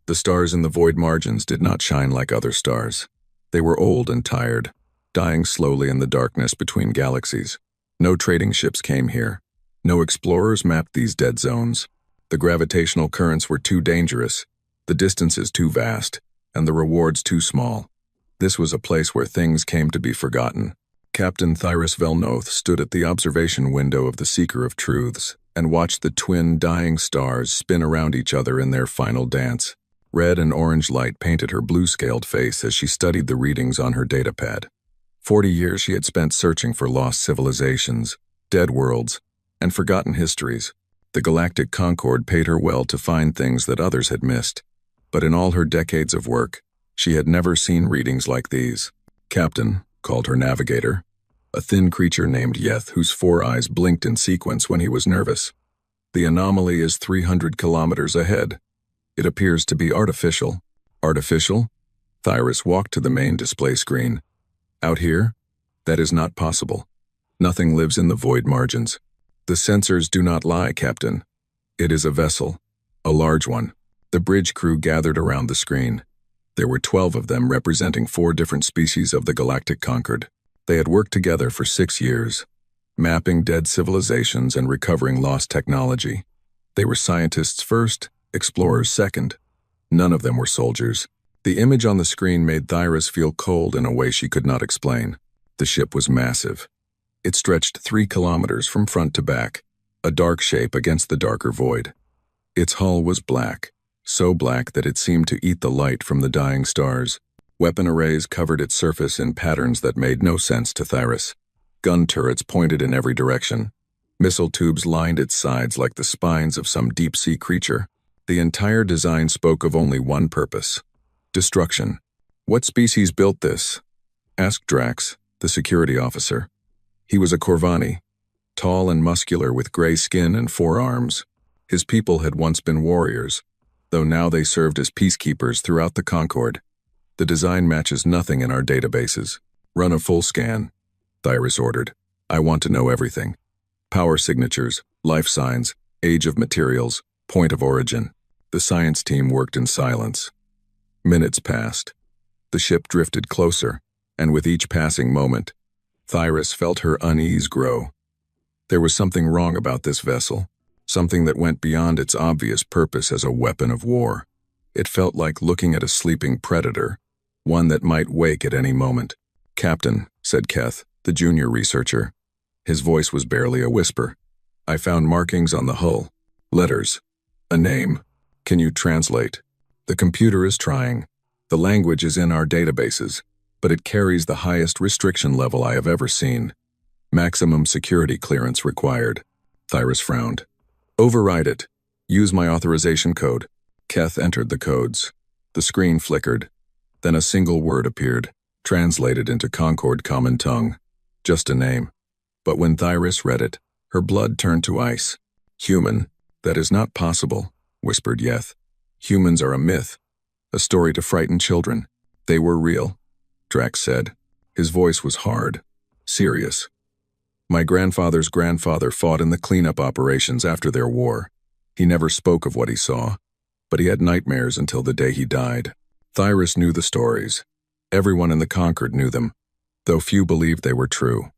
The stars in the void margins did not shine like other stars. They were old and tired, dying slowly in the darkness between galaxies. No trading ships came here. No explorers mapped these dead zones. The gravitational currents were too dangerous, the distances too vast, and the rewards too small. This was a place where things came to be forgotten. Captain Thyrus Velnoth stood at the observation window of the Seeker of Truths and watched the twin dying stars spin around each other in their final dance. Red and orange light painted her blue-scaled face as she studied the readings on her datapad. 40 years she had spent searching for lost civilizations, dead worlds, and forgotten histories. The Galactic Concord paid her well to find things that others had missed. But in all her decades of work, she had never seen readings like these. Captain called her navigator, a thin creature named Yeth whose 4 eyes blinked in sequence when he was nervous. The anomaly is 300 kilometers ahead. It appears to be artificial. Artificial? Thyrus walked to the main display screen. Out here? That is not possible. Nothing lives in the void margins. The sensors do not lie, Captain. It is a vessel. A large one. The bridge crew gathered around the screen. There were 12 of them representing 4 different species of the Galactic Concord. They had worked together for 6 years, mapping dead civilizations and recovering lost technology. They were scientists first, explorers second. None of them were soldiers. The image on the screen made Thyrus feel cold in a way she could not explain. The ship was massive. It stretched 3 kilometers from front to back, a dark shape against the darker void. Its hull was black, so black that it seemed to eat the light from the dying stars. Weapon arrays covered its surface in patterns that made no sense to Thyrus. Gun turrets pointed in every direction. Missile tubes lined its sides like the spines of some deep-sea creature. The entire design spoke of only one purpose: destruction. "What species built this?" asked Drax, the security officer. He was a Corvani, tall and muscular with gray skin and 4 arms. His people had once been warriors, though now they served as peacekeepers throughout the Concord. "The design matches nothing in our databases. Run a full scan," Thyrus ordered. "I want to know everything. Power signatures, life signs, age of materials, point of origin." The science team worked in silence. Minutes passed. The ship drifted closer, and with each passing moment, Thyrus felt her unease grow. There was something wrong about this vessel, something that went beyond its obvious purpose as a weapon of war. It felt like looking at a sleeping predator, one that might wake at any moment. "Captain," said Keth, the junior researcher. His voice was barely a whisper. "I found markings on the hull. Letters. A name. Can you translate?" "The computer is trying. The language is in our databases, but it carries the highest restriction level I have ever seen. Maximum security clearance required." Thyrus frowned. "Override it. Use my authorization code." Keth entered the codes. The screen flickered. Then a single word appeared, translated into Concord Common Tongue. Just a name. But when Thyrus read it, her blood turned to ice. "Human. That is not possible," whispered Yeth. "Humans are a myth, a story to frighten children." "They were real," Drax said. His voice was hard, serious. "My grandfather's grandfather fought in the cleanup operations after their war. He never spoke of what he saw, but he had nightmares until the day he died." Thyrus knew the stories. Everyone in the Concord knew them, though few believed they were true.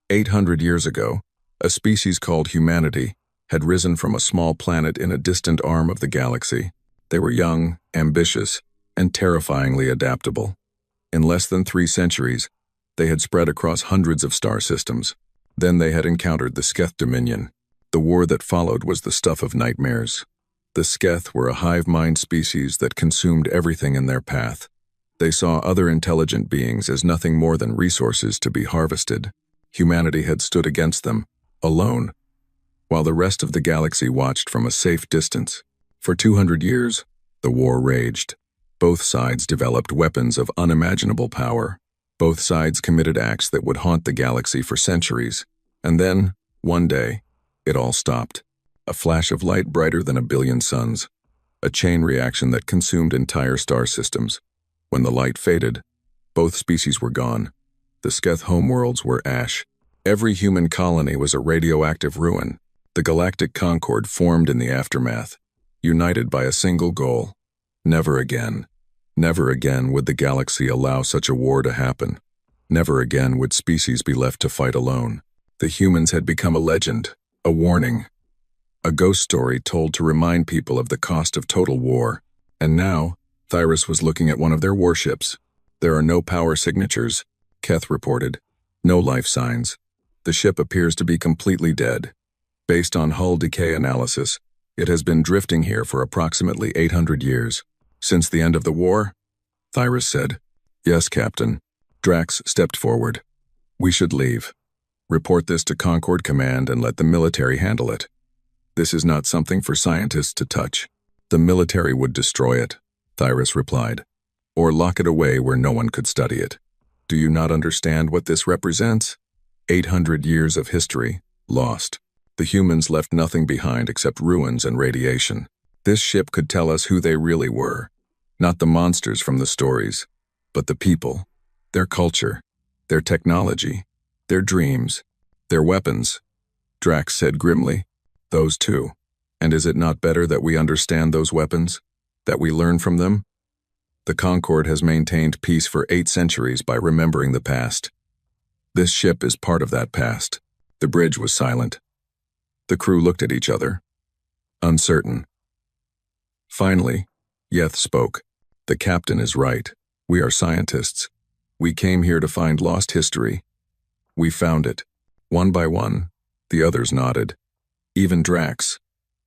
800 years ago, a species called humanity had risen from a small planet in a distant arm of the galaxy. They were young, ambitious, and terrifyingly adaptable. In less than 3 centuries, they had spread across hundreds of star systems. Then they had encountered the Sketh Dominion. The war that followed was the stuff of nightmares. The Sketh were a hive-mind species that consumed everything in their path. They saw other intelligent beings as nothing more than resources to be harvested. Humanity had stood against them, alone, while the rest of the galaxy watched from a safe distance. For 200 years, the war raged. Both sides developed weapons of unimaginable power. Both sides committed acts that would haunt the galaxy for centuries. And then, one day, it all stopped. A flash of light brighter than a billion suns. A chain reaction that consumed entire star systems. When the light faded, both species were gone. The Sketh homeworlds were ash. Every human colony was a radioactive ruin. The Galactic Concord formed in the aftermath, united by a single goal: Never again. Never again would the galaxy allow such a war to happen. Never again would species be left to fight alone. The humans had become a legend, a warning, a ghost story told to remind people of the cost of total war. And now, Thyrus was looking at one of their warships. There are no power signatures, Keth reported. No life signs. The ship appears to be completely dead. Based on hull decay analysis, it has been drifting here for approximately 800 years. Since the end of the war? Thyrus said. Yes, Captain. Drax stepped forward. We should leave. Report this to Concord Command and let the military handle it. This is not something for scientists to touch. The military would destroy it, Thyrus replied, or lock it away where no one could study it. Do you not understand what this represents? 800 years of history, lost. The humans left nothing behind except ruins and radiation. This ship could tell us who they really were. Not the monsters from the stories, but the people, their culture, their technology, their dreams, their weapons. Drax said grimly, those too. And is it not better that we understand those weapons? That we learn from them? The Concord has maintained peace for 8 centuries by remembering the past. This ship is part of that past. The bridge was silent. The crew looked at each other, uncertain. Finally, Yeth spoke. The captain is right. We are scientists. We came here to find lost history. We found it. One by one, the others nodded. Even Drax,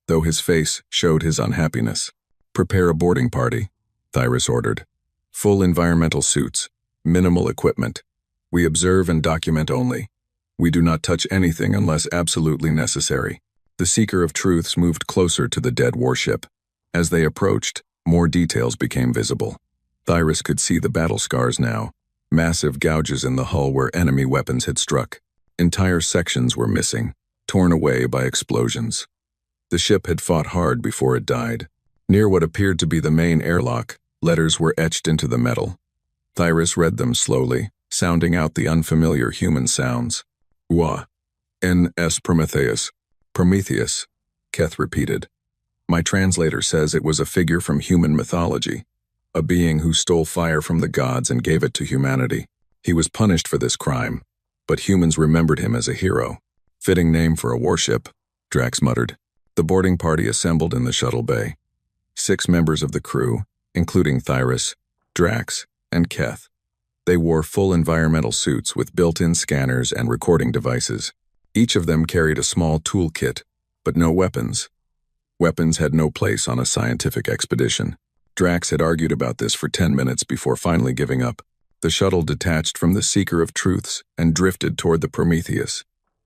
though his face showed his unhappiness. Prepare a boarding party, Thyrus ordered. Full environmental suits, minimal equipment. We observe and document only. We do not touch anything unless absolutely necessary. The Seeker of Truths moved closer to the dead warship. As they approached, more details became visible. Thyrus could see the battle scars now, massive gouges in the hull where enemy weapons had struck. Entire sections were missing, torn away by explosions. The ship had fought hard before it died. Near what appeared to be the main airlock, letters were etched into the metal. Thyrus read them slowly, sounding out the unfamiliar human sounds. Wa. N.S. Prometheus. Prometheus, Keth repeated. My translator says it was a figure from human mythology, a being who stole fire from the gods and gave it to humanity. He was punished for this crime, but humans remembered him as a hero. Fitting name for a warship, Drax muttered. The boarding party assembled in the shuttle bay. 6 members of the crew, including Thyrus, Drax, and Keth. They wore full environmental suits with built-in scanners and recording devices. Each of them carried a small toolkit, but no weapons. Weapons had no place on a scientific expedition. Drax had argued about this for 10 minutes before finally giving up. The shuttle detached from the Seeker of Truths and drifted toward the Prometheus.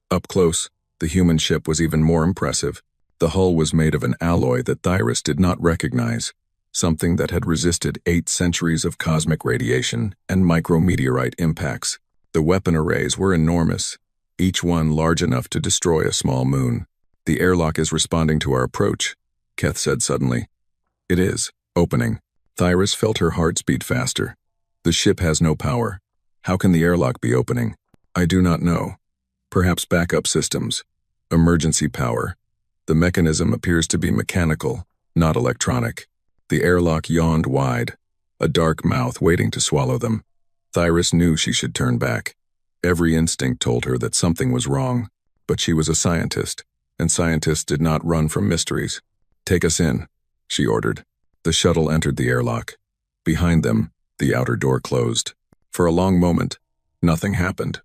Up close, the human ship was even more impressive. The hull was made of an alloy that Thyrus did not recognize, something that had resisted 8 centuries of cosmic radiation and micrometeorite impacts. The weapon arrays were enormous, each one large enough to destroy a small moon. The airlock is responding to our approach, Keth said suddenly. It is. Opening. Thyrus felt her heart beat faster. The ship has no power. How can the airlock be opening? I do not know. Perhaps backup systems. Emergency power. The mechanism appears to be mechanical, not electronic. The airlock yawned wide, a dark mouth waiting to swallow them. Thyrus knew she should turn back. Every instinct told her that something was wrong, but she was a scientist, and scientists did not run from mysteries. Take us in, she ordered. The shuttle entered the airlock. Behind them, the outer door closed. For a long moment, nothing happened.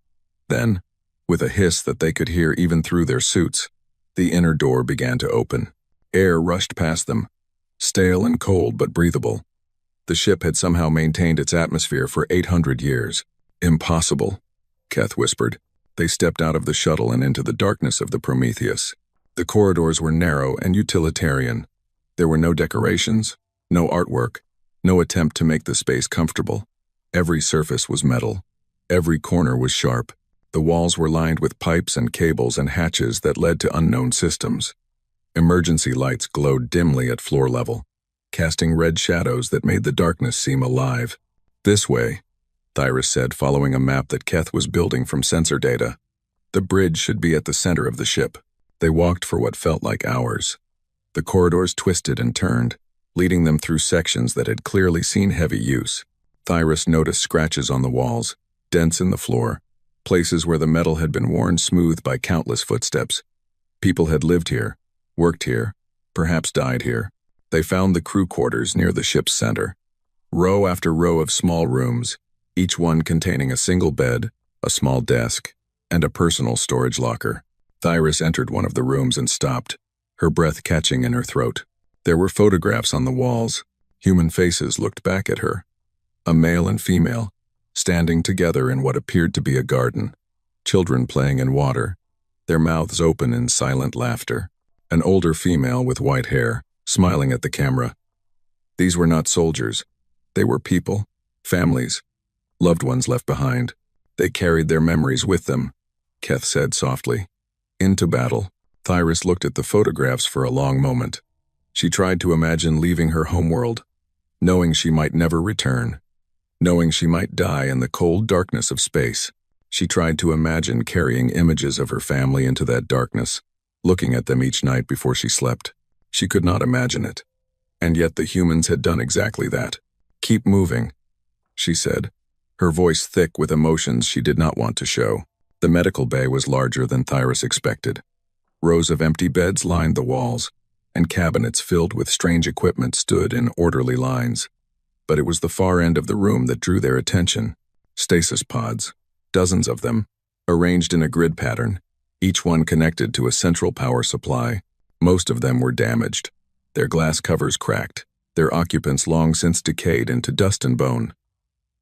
Then, with a hiss that they could hear even through their suits, the inner door began to open. Air rushed past them, stale and cold but breathable. The ship had somehow maintained its atmosphere for 800 years. Impossible, Keth whispered. They stepped out of the shuttle and into the darkness of the Prometheus. The corridors were narrow and utilitarian. There were no decorations, no artwork, no attempt to make the space comfortable. Every surface was metal. Every corner was sharp. The walls were lined with pipes and cables and hatches that led to unknown systems. Emergency lights glowed dimly at floor level, casting red shadows that made the darkness seem alive. This way, Thyrus said, following a map that Keth was building from sensor data. The bridge should be at the center of the ship. They walked for what felt like hours. The corridors twisted and turned, leading them through sections that had clearly seen heavy use. Thyras noticed scratches on the walls, dents in the floor, places where the metal had been worn smooth by countless footsteps. People had lived here, worked here, perhaps died here. They found the crew quarters near the ship's center. Row after row of small rooms, each one containing a single bed, a small desk, and a personal storage locker. Thyras entered one of the rooms and stopped, her breath catching in her throat. There were photographs on the walls. Human faces looked back at her. A male and female, standing together in what appeared to be a garden. Children playing in water, their mouths open in silent laughter. An older female with white hair, smiling at the camera. These were not soldiers. They were people, families, loved ones left behind. They carried their memories with them, Keth said softly. Into battle. Thyras looked at the photographs for a long moment. She tried to imagine leaving her homeworld, knowing she might never return, knowing she might die in the cold darkness of space. She tried to imagine carrying images of her family into that darkness, looking at them each night before she slept. She could not imagine it. And yet the humans had done exactly that. "Keep moving," she said, her voice thick with emotions she did not want to show. The medical bay was larger than Thyras expected. Rows of empty beds lined the walls, and cabinets filled with strange equipment stood in orderly lines. But it was the far end of the room that drew their attention. Stasis pods, dozens of them, arranged in a grid pattern, each one connected to a central power supply. Most of them were damaged, their glass covers cracked, their occupants long since decayed into dust and bone.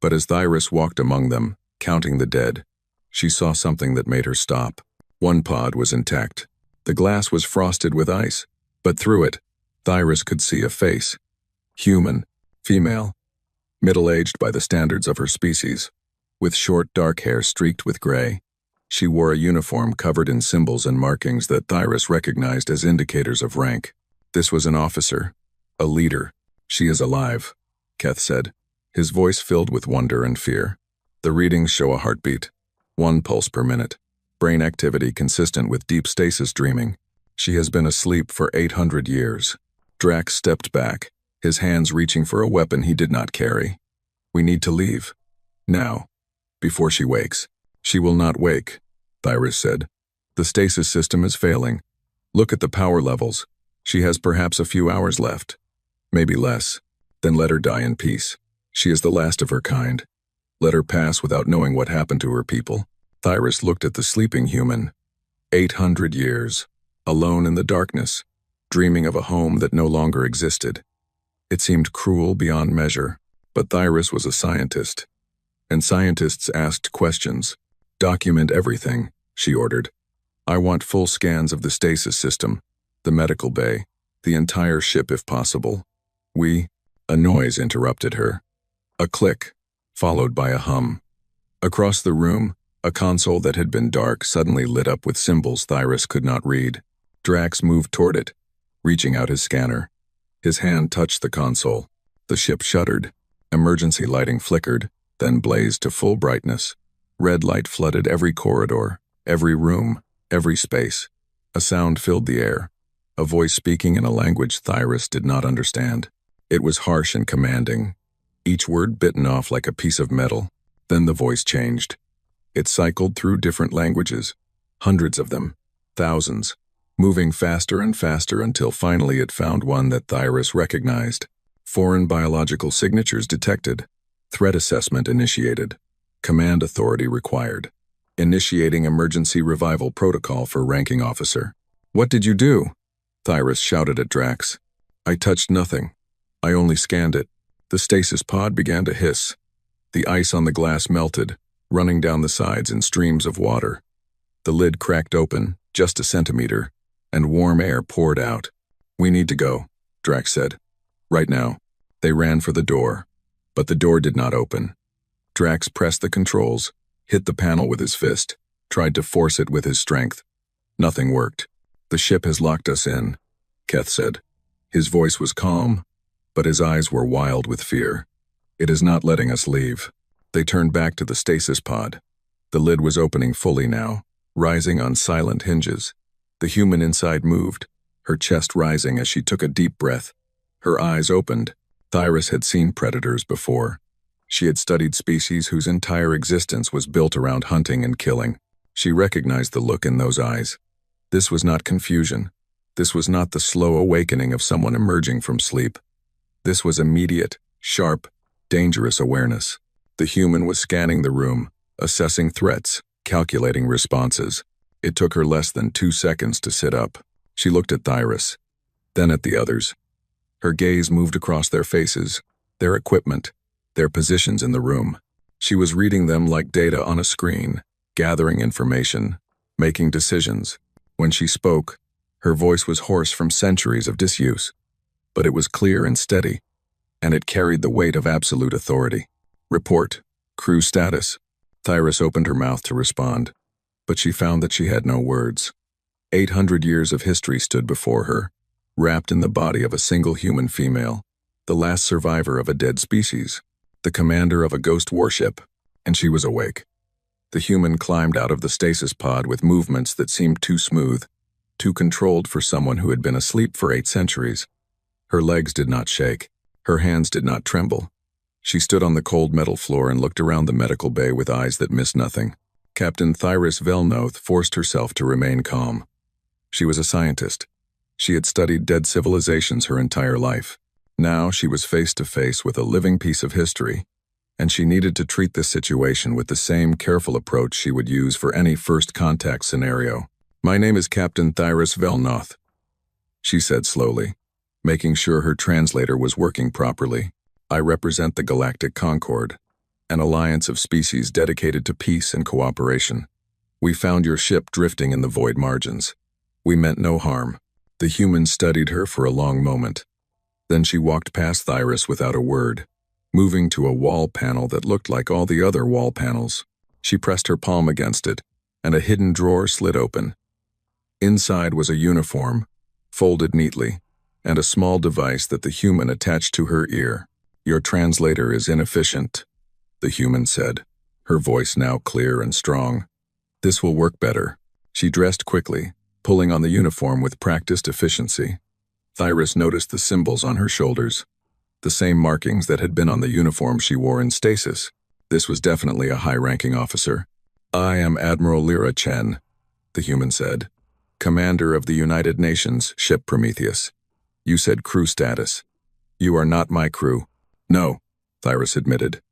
But as Thyras walked among them, counting the dead, she saw something that made her stop. One pod was intact. The glass was frosted with ice, but through it, Thyras could see a face. Human, female, middle-aged by the standards of her species, with short dark hair streaked with gray. She wore a uniform covered in symbols and markings that Thyras recognized as indicators of rank. This was an officer, a leader. "She is alive," Keth said, his voice filled with wonder and fear. The readings show a heartbeat, 1 pulse per minute, brain activity consistent with deep stasis dreaming. She has been asleep for 800 years. Drax stepped back, his hands reaching for a weapon he did not carry. "We need to leave. Now. Before she wakes." "She will not wake," Thyras said. "The stasis system is failing. Look at the power levels. She has perhaps a few hours left. Maybe less. Then let her die in peace. She is the last of her kind. Let her pass without knowing what happened to her people." Thyras looked at the sleeping human. 800 years, alone in the darkness, dreaming of a home that no longer existed. It seemed cruel beyond measure, but Thyras was a scientist, and scientists asked questions. "Document everything," she ordered. "I want full scans of the stasis system, the medical bay, the entire ship if possible." A noise interrupted her. A click, followed by a hum. Across the room, a console that had been dark suddenly lit up with symbols Thyras could not read. Drax moved toward it, reaching out his scanner. His hand touched the console. The ship shuddered. Emergency lighting flickered, then blazed to full brightness. Red light flooded every corridor, every room, every space. A sound filled the air, a voice speaking in a language Thyras did not understand. It was harsh and commanding, each word bitten off like a piece of metal. Then the voice changed. It cycled through different languages, hundreds of them, thousands, moving faster and faster until finally it found one that Thyras recognized. Foreign biological signatures detected. Threat assessment initiated. Command authority required. Initiating emergency revival protocol for ranking officer. "What did you do?" Thyras shouted at Drax. "I touched nothing. I only scanned it." The stasis pod began to hiss. The ice on the glass melted, running down the sides in streams of water. The lid cracked open, just a centimeter, and warm air poured out. "We need to go," Drax said. "Right now." They ran for the door, but the door did not open. Drax pressed the controls, hit the panel with his fist, tried to force it with his strength. Nothing worked. "The ship has locked us in," Keth said. His voice was calm, but his eyes were wild with fear. "It is not letting us leave." They turned back to the stasis pod. The lid was opening fully now, rising on silent hinges. The human inside moved, her chest rising as she took a deep breath. Her eyes opened. Thyris had seen predators before. She had studied species whose entire existence was built around hunting and killing. She recognized the look in those eyes. This was not confusion. This was not the slow awakening of someone emerging from sleep. This was immediate, sharp, dangerous awareness. The human was scanning the room, assessing threats, calculating responses. It took her less than 2 seconds to sit up. She looked at Thyris, then at the others. Her gaze moved across their faces, their equipment, their positions in the room. She was reading them like data on a screen, gathering information, making decisions. When she spoke, her voice was hoarse from centuries of disuse, but it was clear and steady, and it carried the weight of absolute authority. Report. Crew status. Thyris opened her mouth to respond, but she found that she had no words. 800 years of history stood before her, wrapped in the body of a single human female, the last survivor of a dead species, the commander of a ghost warship, and she was awake. The human climbed out of the stasis pod with movements that seemed too smooth, too controlled for someone who had been asleep for 8 centuries. Her legs did not shake. Her hands did not tremble. She stood on the cold metal floor and looked around the medical bay with eyes that missed nothing. Captain Thyris Velnoth forced herself to remain calm. She was a scientist. She had studied dead civilizations her entire life. Now she was face to face with a living piece of history, and she needed to treat this situation with the same careful approach she would use for any first contact scenario. "My name is Captain Thyris Velnoth," she said slowly, making sure her translator was working properly. "I represent the Galactic Concord, an alliance of species dedicated to peace and cooperation. We found your ship drifting in the void margins. We meant no harm." The human studied her for a long moment. Then she walked past Thyris without a word, moving to a wall panel that looked like all the other wall panels. She pressed her palm against it, and a hidden drawer slid open. Inside was a uniform, folded neatly, and a small device that the human attached to her ear. "Your translator is inefficient," the human said, her voice now clear and strong. "This will work better." She dressed quickly, pulling on the uniform with practiced efficiency. Thyris noticed the symbols on her shoulders, the same markings that had been on the uniform she wore in stasis. This was definitely a high-ranking officer. "I am Admiral Lyra Chen," the human said, "commander of the United Nations ship Prometheus. You said crew status. You are not my crew." "No," Thyris admitted.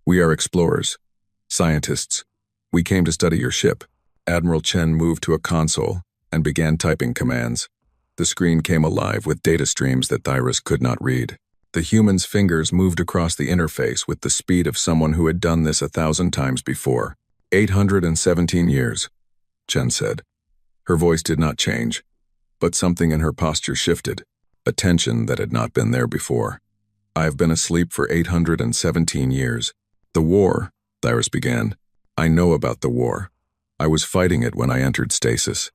"We are explorers, scientists. We came to study your ship." Admiral Chen moved to a console and began typing commands. The screen came alive with data streams that Thyris could not read. The human's fingers moved across the interface with the speed of someone who had done this 1,000 times before. 817 years, Chen said. Her voice did not change, but something in her posture shifted, a tension that had not been there before. "I have been asleep for 817 years. The war," Thyris began. "I know about the war. I was fighting it when I entered stasis."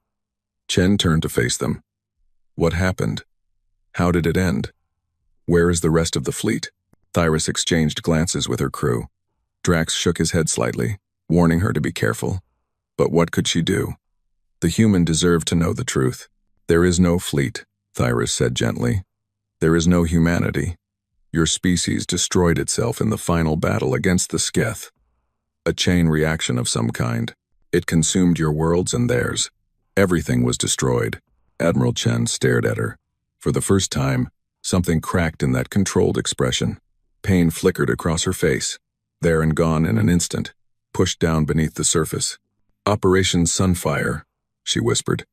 Chen turned to face them. "What happened? How did it end? Where is the rest of the fleet?" Thyris exchanged glances with her crew. Drax shook his head slightly, warning her to be careful. But what could she do? The human deserved to know the truth. "There is no fleet," Thyris said gently. "There is no humanity. Your species destroyed itself in the final battle against the Sketh. A chain reaction of some kind. It consumed your worlds and theirs. Everything was destroyed." Admiral Chen stared at her. For the first time, something cracked in that controlled expression. Pain flickered across her face, there and gone in an instant, pushed down beneath the surface. "Operation Sunfire," she whispered.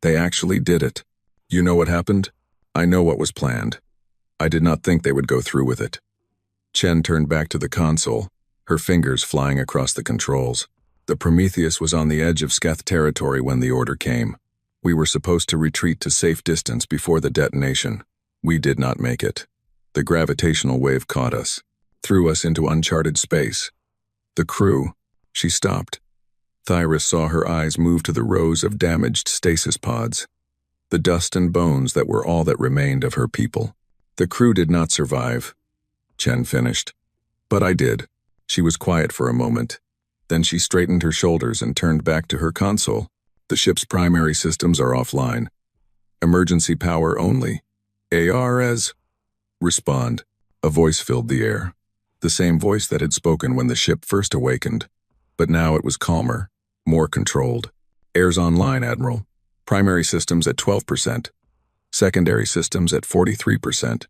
"They actually did it. You know what happened? I know what was planned. I did not think they would go through with it." Chen turned back to the console, her fingers flying across the controls. "The Prometheus was on the edge of Sketh territory when the order came. We were supposed to retreat to safe distance before the detonation. We did not make it. The gravitational wave caught us, threw us into uncharted space. The crew..." She stopped. Thyris saw her eyes move to the rows of damaged stasis pods, the dust and bones that were all that remained of her people. "The crew did not survive," Chen finished. "But I did." She was quiet for a moment. Then she straightened her shoulders and turned back to her console. "The ship's primary systems are offline. Emergency power only. ARS." Respond. A voice filled the air. The same voice that had spoken when the ship first awakened. But now it was calmer, more controlled. Airs online, Admiral. Primary systems at 12%. Secondary systems at 43%.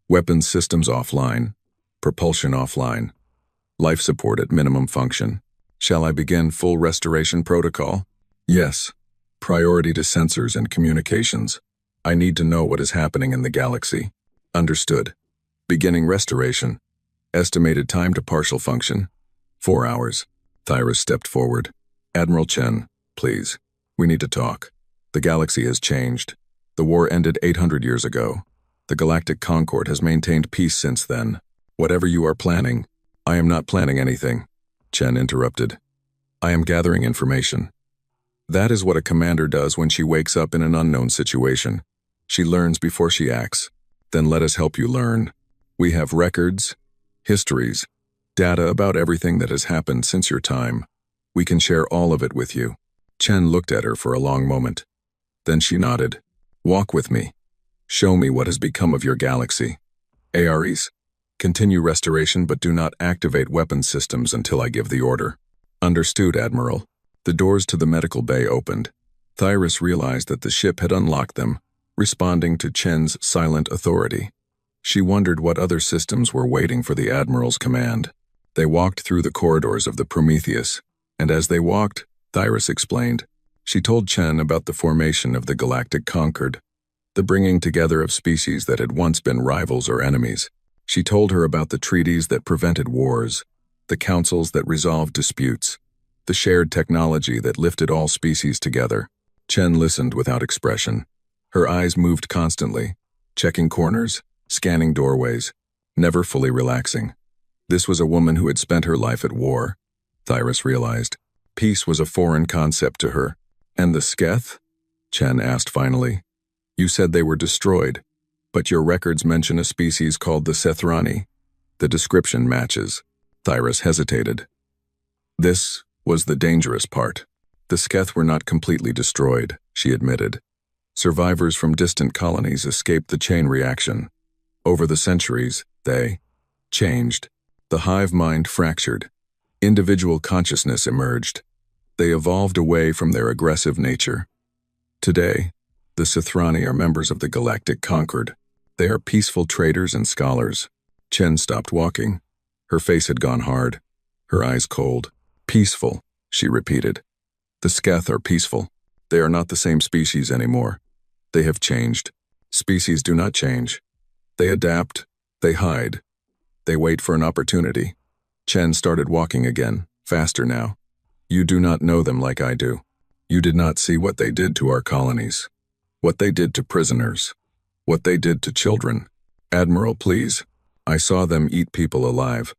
Weapons systems offline. Propulsion offline. Life support at minimum function. Shall I begin full restoration protocol? Yes. Priority to sensors and communications. I need to know what is happening in the galaxy. Understood. Beginning restoration. Estimated time to partial function. 4 hours. Thyras stepped forward. Admiral Chen, please. We need to talk. The galaxy has changed. The war ended 800 years ago. The Galactic Concord has maintained peace since then. Whatever you are planning, I am not planning anything. Chen interrupted. I am gathering information. That is what a commander does when she wakes up in an unknown situation. She learns before she acts. Then let us help you learn. We have records, histories, data about everything that has happened since your time. We can share all of it with you. Chen looked at her for a long moment. Then she nodded. Walk with me. Show me what has become of your galaxy. Ares, continue restoration but do not activate weapon systems until I give the order. Understood, Admiral. The doors to the medical bay opened. Thyras realized that the ship had unlocked them, responding to Chen's silent authority. She wondered what other systems were waiting for the Admiral's command. They walked through the corridors of the Prometheus, and as they walked, Thyras explained. She told Chen about the formation of the Galactic Concord, the bringing together of species that had once been rivals or enemies. She told her about the treaties that prevented wars, the councils that resolved disputes, the shared technology that lifted all species together. Chen listened without expression. Her eyes moved constantly, checking corners, scanning doorways, never fully relaxing. This was a woman who had spent her life at war. Thyras realized. Peace was a foreign concept to her. And the Sketh? Chen asked finally. You said they were destroyed, but your records mention a species called the Sethrani. The description matches. Thyras hesitated. This was the dangerous part. The Sketh were not completely destroyed, she admitted. Survivors from distant colonies escaped the chain reaction. Over the centuries, they changed. The hive mind fractured. Individual consciousness emerged. They evolved away from their aggressive nature. Today, the Sethrani are members of the Galactic Concord. They are peaceful traders and scholars. Chen stopped walking. Her face had gone hard, her eyes cold. Peaceful, she repeated. The Sketh are peaceful. They are not the same species anymore. They have changed. Species do not change. They adapt. They hide. They wait for an opportunity. Chen started walking again, faster now. You do not know them like I do. You did not see what they did to our colonies. What they did to prisoners. What they did to children. Admiral, please. I saw them eat people alive.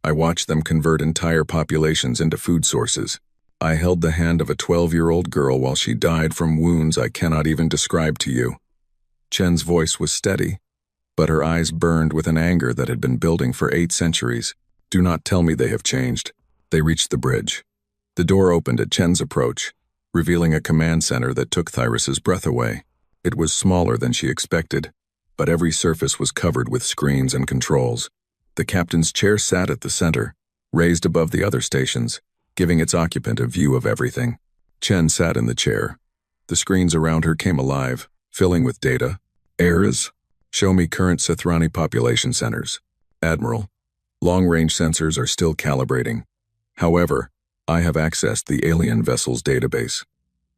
I watched them convert entire populations into food sources. I held the hand of a 12-year-old girl while she died from wounds I cannot even describe to you. Chen's voice was steady, but her eyes burned with an anger that had been building for 8 centuries. Do not tell me they have changed. They reached the bridge. The door opened at Chen's approach, revealing a command center that took Thyras's breath away. It was smaller than she expected, but every surface was covered with screens and controls. The captain's chair sat at the center, raised above the other stations, giving its occupant a view of everything. Chen sat in the chair. The screens around her came alive, filling with data. Errors? Show me current Sethrani population centers. Admiral, long-range sensors are still calibrating. However, I have accessed the alien vessels database.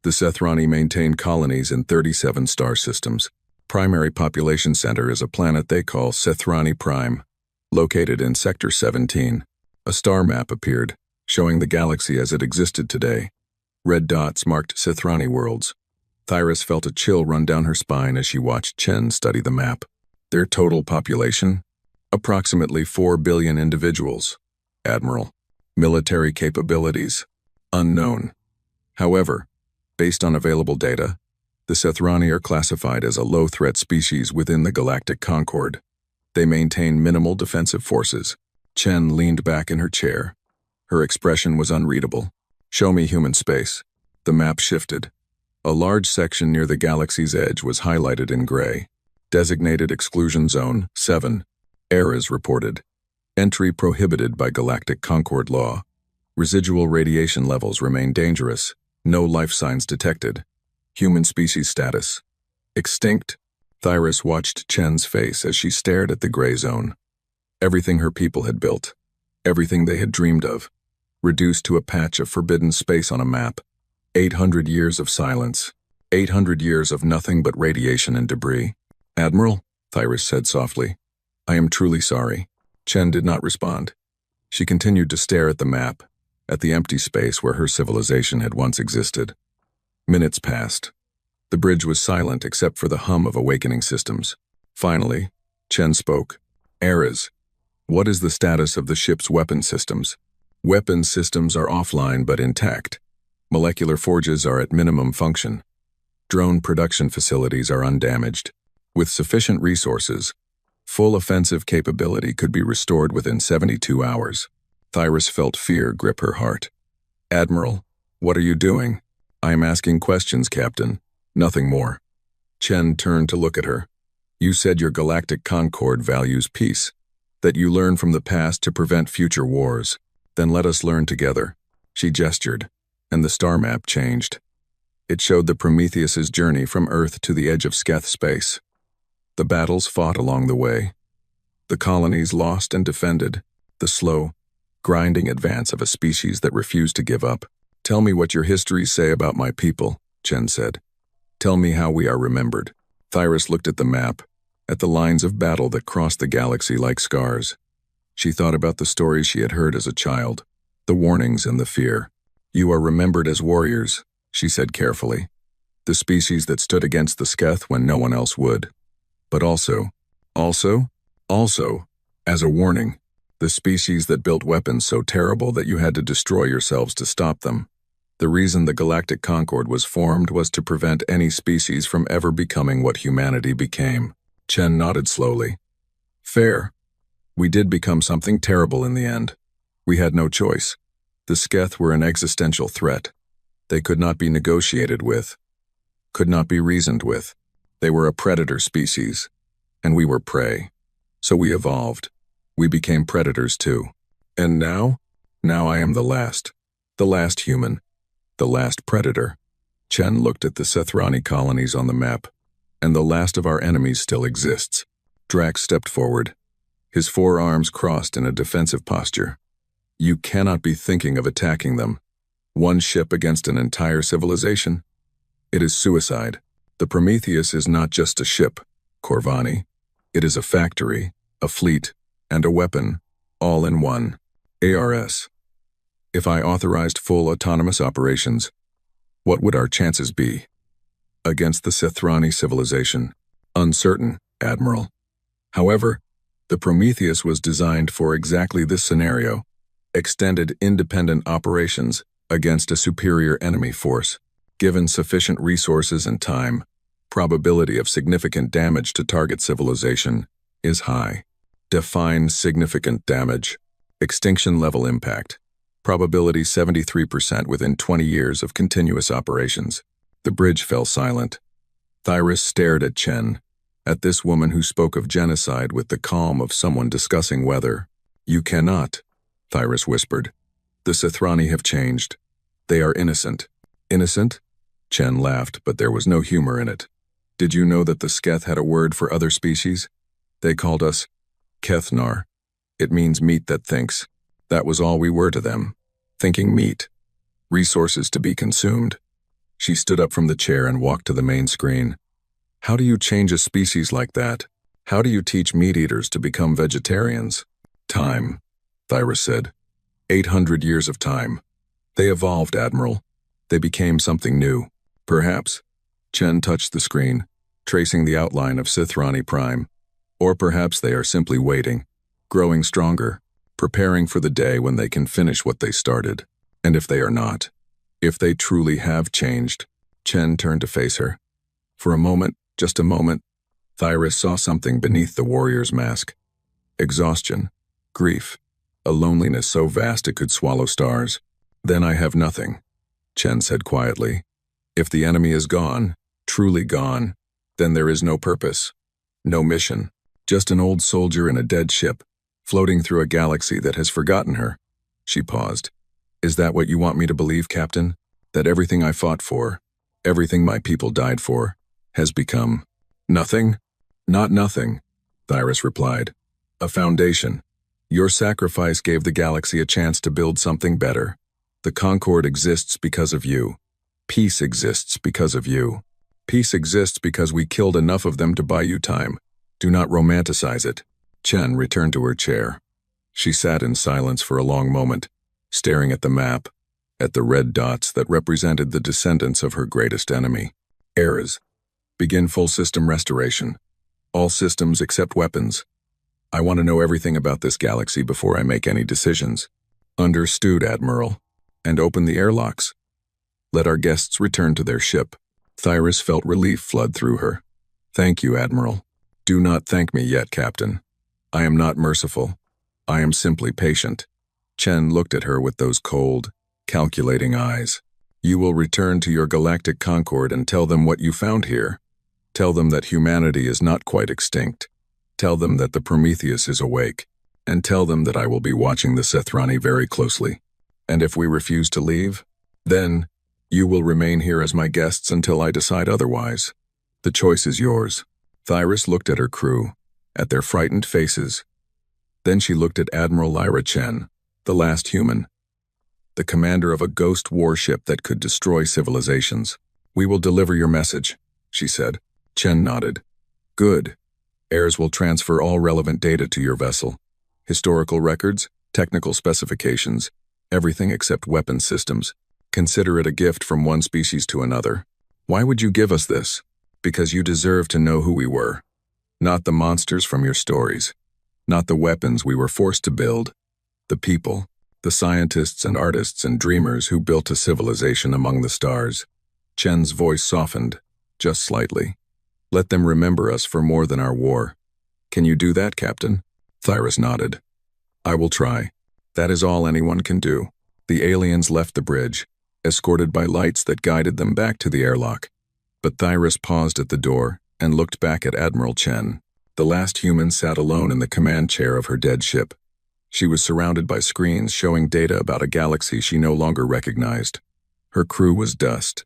The Sethrani maintain colonies in 37 star systems. Primary population center is a planet they call Sethrani Prime, located in Sector 17. A star map appeared, showing the galaxy as it existed today. Red dots marked Sethrani worlds. Thyras felt a chill run down her spine as she watched Chen study the map. Their total population? Approximately 4 billion individuals. Admiral. Military capabilities? Unknown. However, based on available data, the Sethrani are classified as a low-threat species within the Galactic Concord. They maintain minimal defensive forces. Chen leaned back in her chair. Her expression was unreadable. Show me human space. The map shifted. A large section near the galaxy's edge was highlighted in gray. Designated Exclusion Zone 7. Errors reported. Entry prohibited by Galactic Concord Law. Residual radiation levels remain dangerous. No life signs detected. Human species status. Extinct. Thyris watched Chen's face as she stared at the gray zone. Everything her people had built. Everything they had dreamed of. Reduced to a patch of forbidden space on a map. 800 years of silence. 800 years of nothing but radiation and debris. Admiral, Thyris said softly, I am truly sorry. Chen did not respond. She continued to stare at the map, at the empty space where her civilization had once existed. Minutes passed. The bridge was silent except for the hum of awakening systems. Finally, Chen spoke. Errors. What is the status of the ship's weapon systems? Weapon systems are offline but intact. Molecular forges are at minimum function. Drone production facilities are undamaged. With sufficient resources, full offensive capability could be restored within 72 hours. Thyris felt fear grip her heart. Admiral, what are you doing? I am asking questions, Captain. Nothing more. Chen turned to look at her. You said your Galactic Concord values peace, that you learn from the past to prevent future wars. Then let us learn together. She gestured, and the star map changed. It showed the Prometheus's journey from Earth to the edge of Sketh space. The battles fought along the way. The colonies lost and defended, the slow, grinding advance of a species that refused to give up. Tell me what your histories say about my people, Chen said. Tell me how we are remembered. Thyris looked at the map, at the lines of battle that crossed the galaxy like scars. She thought about the stories she had heard as a child, the warnings and the fear. You are remembered as warriors, she said carefully. The species that stood against the Sketh when no one else would. But also, as a warning, the species that built weapons so terrible that you had to destroy yourselves to stop them. The reason the Galactic Concord was formed was to prevent any species from ever becoming what humanity became. Chen nodded slowly. Fair. We did become something terrible in the end. We had no choice. The Sketh were an existential threat. They could not be negotiated with, could not be reasoned with. They were a predator species, and we were prey. So we evolved. We became predators too. And now? Now I am the last human, the last predator. Chen looked at the Sethrani colonies on the map, and the last of our enemies still exists. Drax stepped forward, his forearms crossed in a defensive posture. You cannot be thinking of attacking them. One ship against an entire civilization? It is suicide. The Prometheus is not just a ship, Corvani. It is a factory, a fleet, and a weapon, all in one. ARS. If I authorized full autonomous operations, what would our chances be? Against the Sethrani civilization? Uncertain, Admiral. However, the Prometheus was designed for exactly this scenario, extended independent operations against a superior enemy force. Given sufficient resources and time, probability of significant damage to target civilization is high. Define significant damage. Extinction level impact. Probability 73% within 20 years of continuous operations. The bridge fell silent. Thyris stared at Chen, at this woman who spoke of genocide with the calm of someone discussing weather. You cannot, Thyris whispered. The Sethrani have changed. They are innocent. Innocent? Chen laughed, but there was no humor in it. Did you know that the Sketh had a word for other species? They called us Kethnar. It means meat that thinks. That was all we were to them. Thinking meat. Resources to be consumed. She stood up from the chair and walked to the main screen. How do you change a species like that? How do you teach meat-eaters to become vegetarians? Time, Thyris said. 800 years of time. They evolved, Admiral. They became something new. Perhaps. Chen touched the screen, tracing the outline of Sethrani Prime. Or perhaps they are simply waiting, growing stronger, preparing for the day when they can finish what they started. And if they are not, if they truly have changed, Chen turned to face her. For a moment, just a moment, Thyris saw something beneath the warrior's mask. Exhaustion, grief, a loneliness so vast it could swallow stars. Then I have nothing, Chen said quietly. If the enemy is gone, truly gone, then there is no purpose. No mission. Just an old soldier in a dead ship, floating through a galaxy that has forgotten her. She paused. Is that what you want me to believe, Captain? That everything I fought for, everything my people died for, has become nothing? Not nothing, Thyris replied. A foundation. Your sacrifice gave the galaxy a chance to build something better. The Concord exists because of you. Peace exists because of you. Peace exists because we killed enough of them to buy you time. Do not romanticize it. Chen returned to her chair. She sat in silence for a long moment, staring at the map, at the red dots that represented the descendants of her greatest enemy. Eras. Begin full system restoration. All systems except weapons. I want to know everything about this galaxy before I make any decisions. Understood, Admiral. And open the airlocks. Let our guests return to their ship. Thyris felt relief flood through her. Thank you, Admiral. Do not thank me yet, Captain. I am not merciful. I am simply patient. Chen looked at her with those cold, calculating eyes. You will return to your galactic Concord and tell them what you found here. Tell them that humanity is not quite extinct. Tell them that the Prometheus is awake. And tell them that I will be watching the Sethrani very closely. And if we refuse to leave, then you will remain here as my guests until I decide otherwise. The choice is yours. Thyris looked at her crew, at their frightened faces. Then she looked at Admiral Lyra Chen, the last human, the commander of a ghost warship that could destroy civilizations. We will deliver your message, she said. Chen nodded. Good. Heirs will transfer all relevant data to your vessel. Historical records, technical specifications, everything except weapon systems. Consider it a gift from one species to another. Why would you give us this? Because you deserve to know who we were. Not the monsters from your stories. Not the weapons we were forced to build. The people, the scientists and artists and dreamers who built a civilization among the stars. Chen's voice softened, just slightly. Let them remember us for more than our war. Can you do that, Captain? Thyris nodded. I will try. That is all anyone can do. The aliens left the bridge, escorted by lights that guided them back to the airlock. But Thyris paused at the door and looked back at Admiral Chen. The last human sat alone in the command chair of her dead ship. She was surrounded by screens showing data about a galaxy she no longer recognized. Her crew was dust.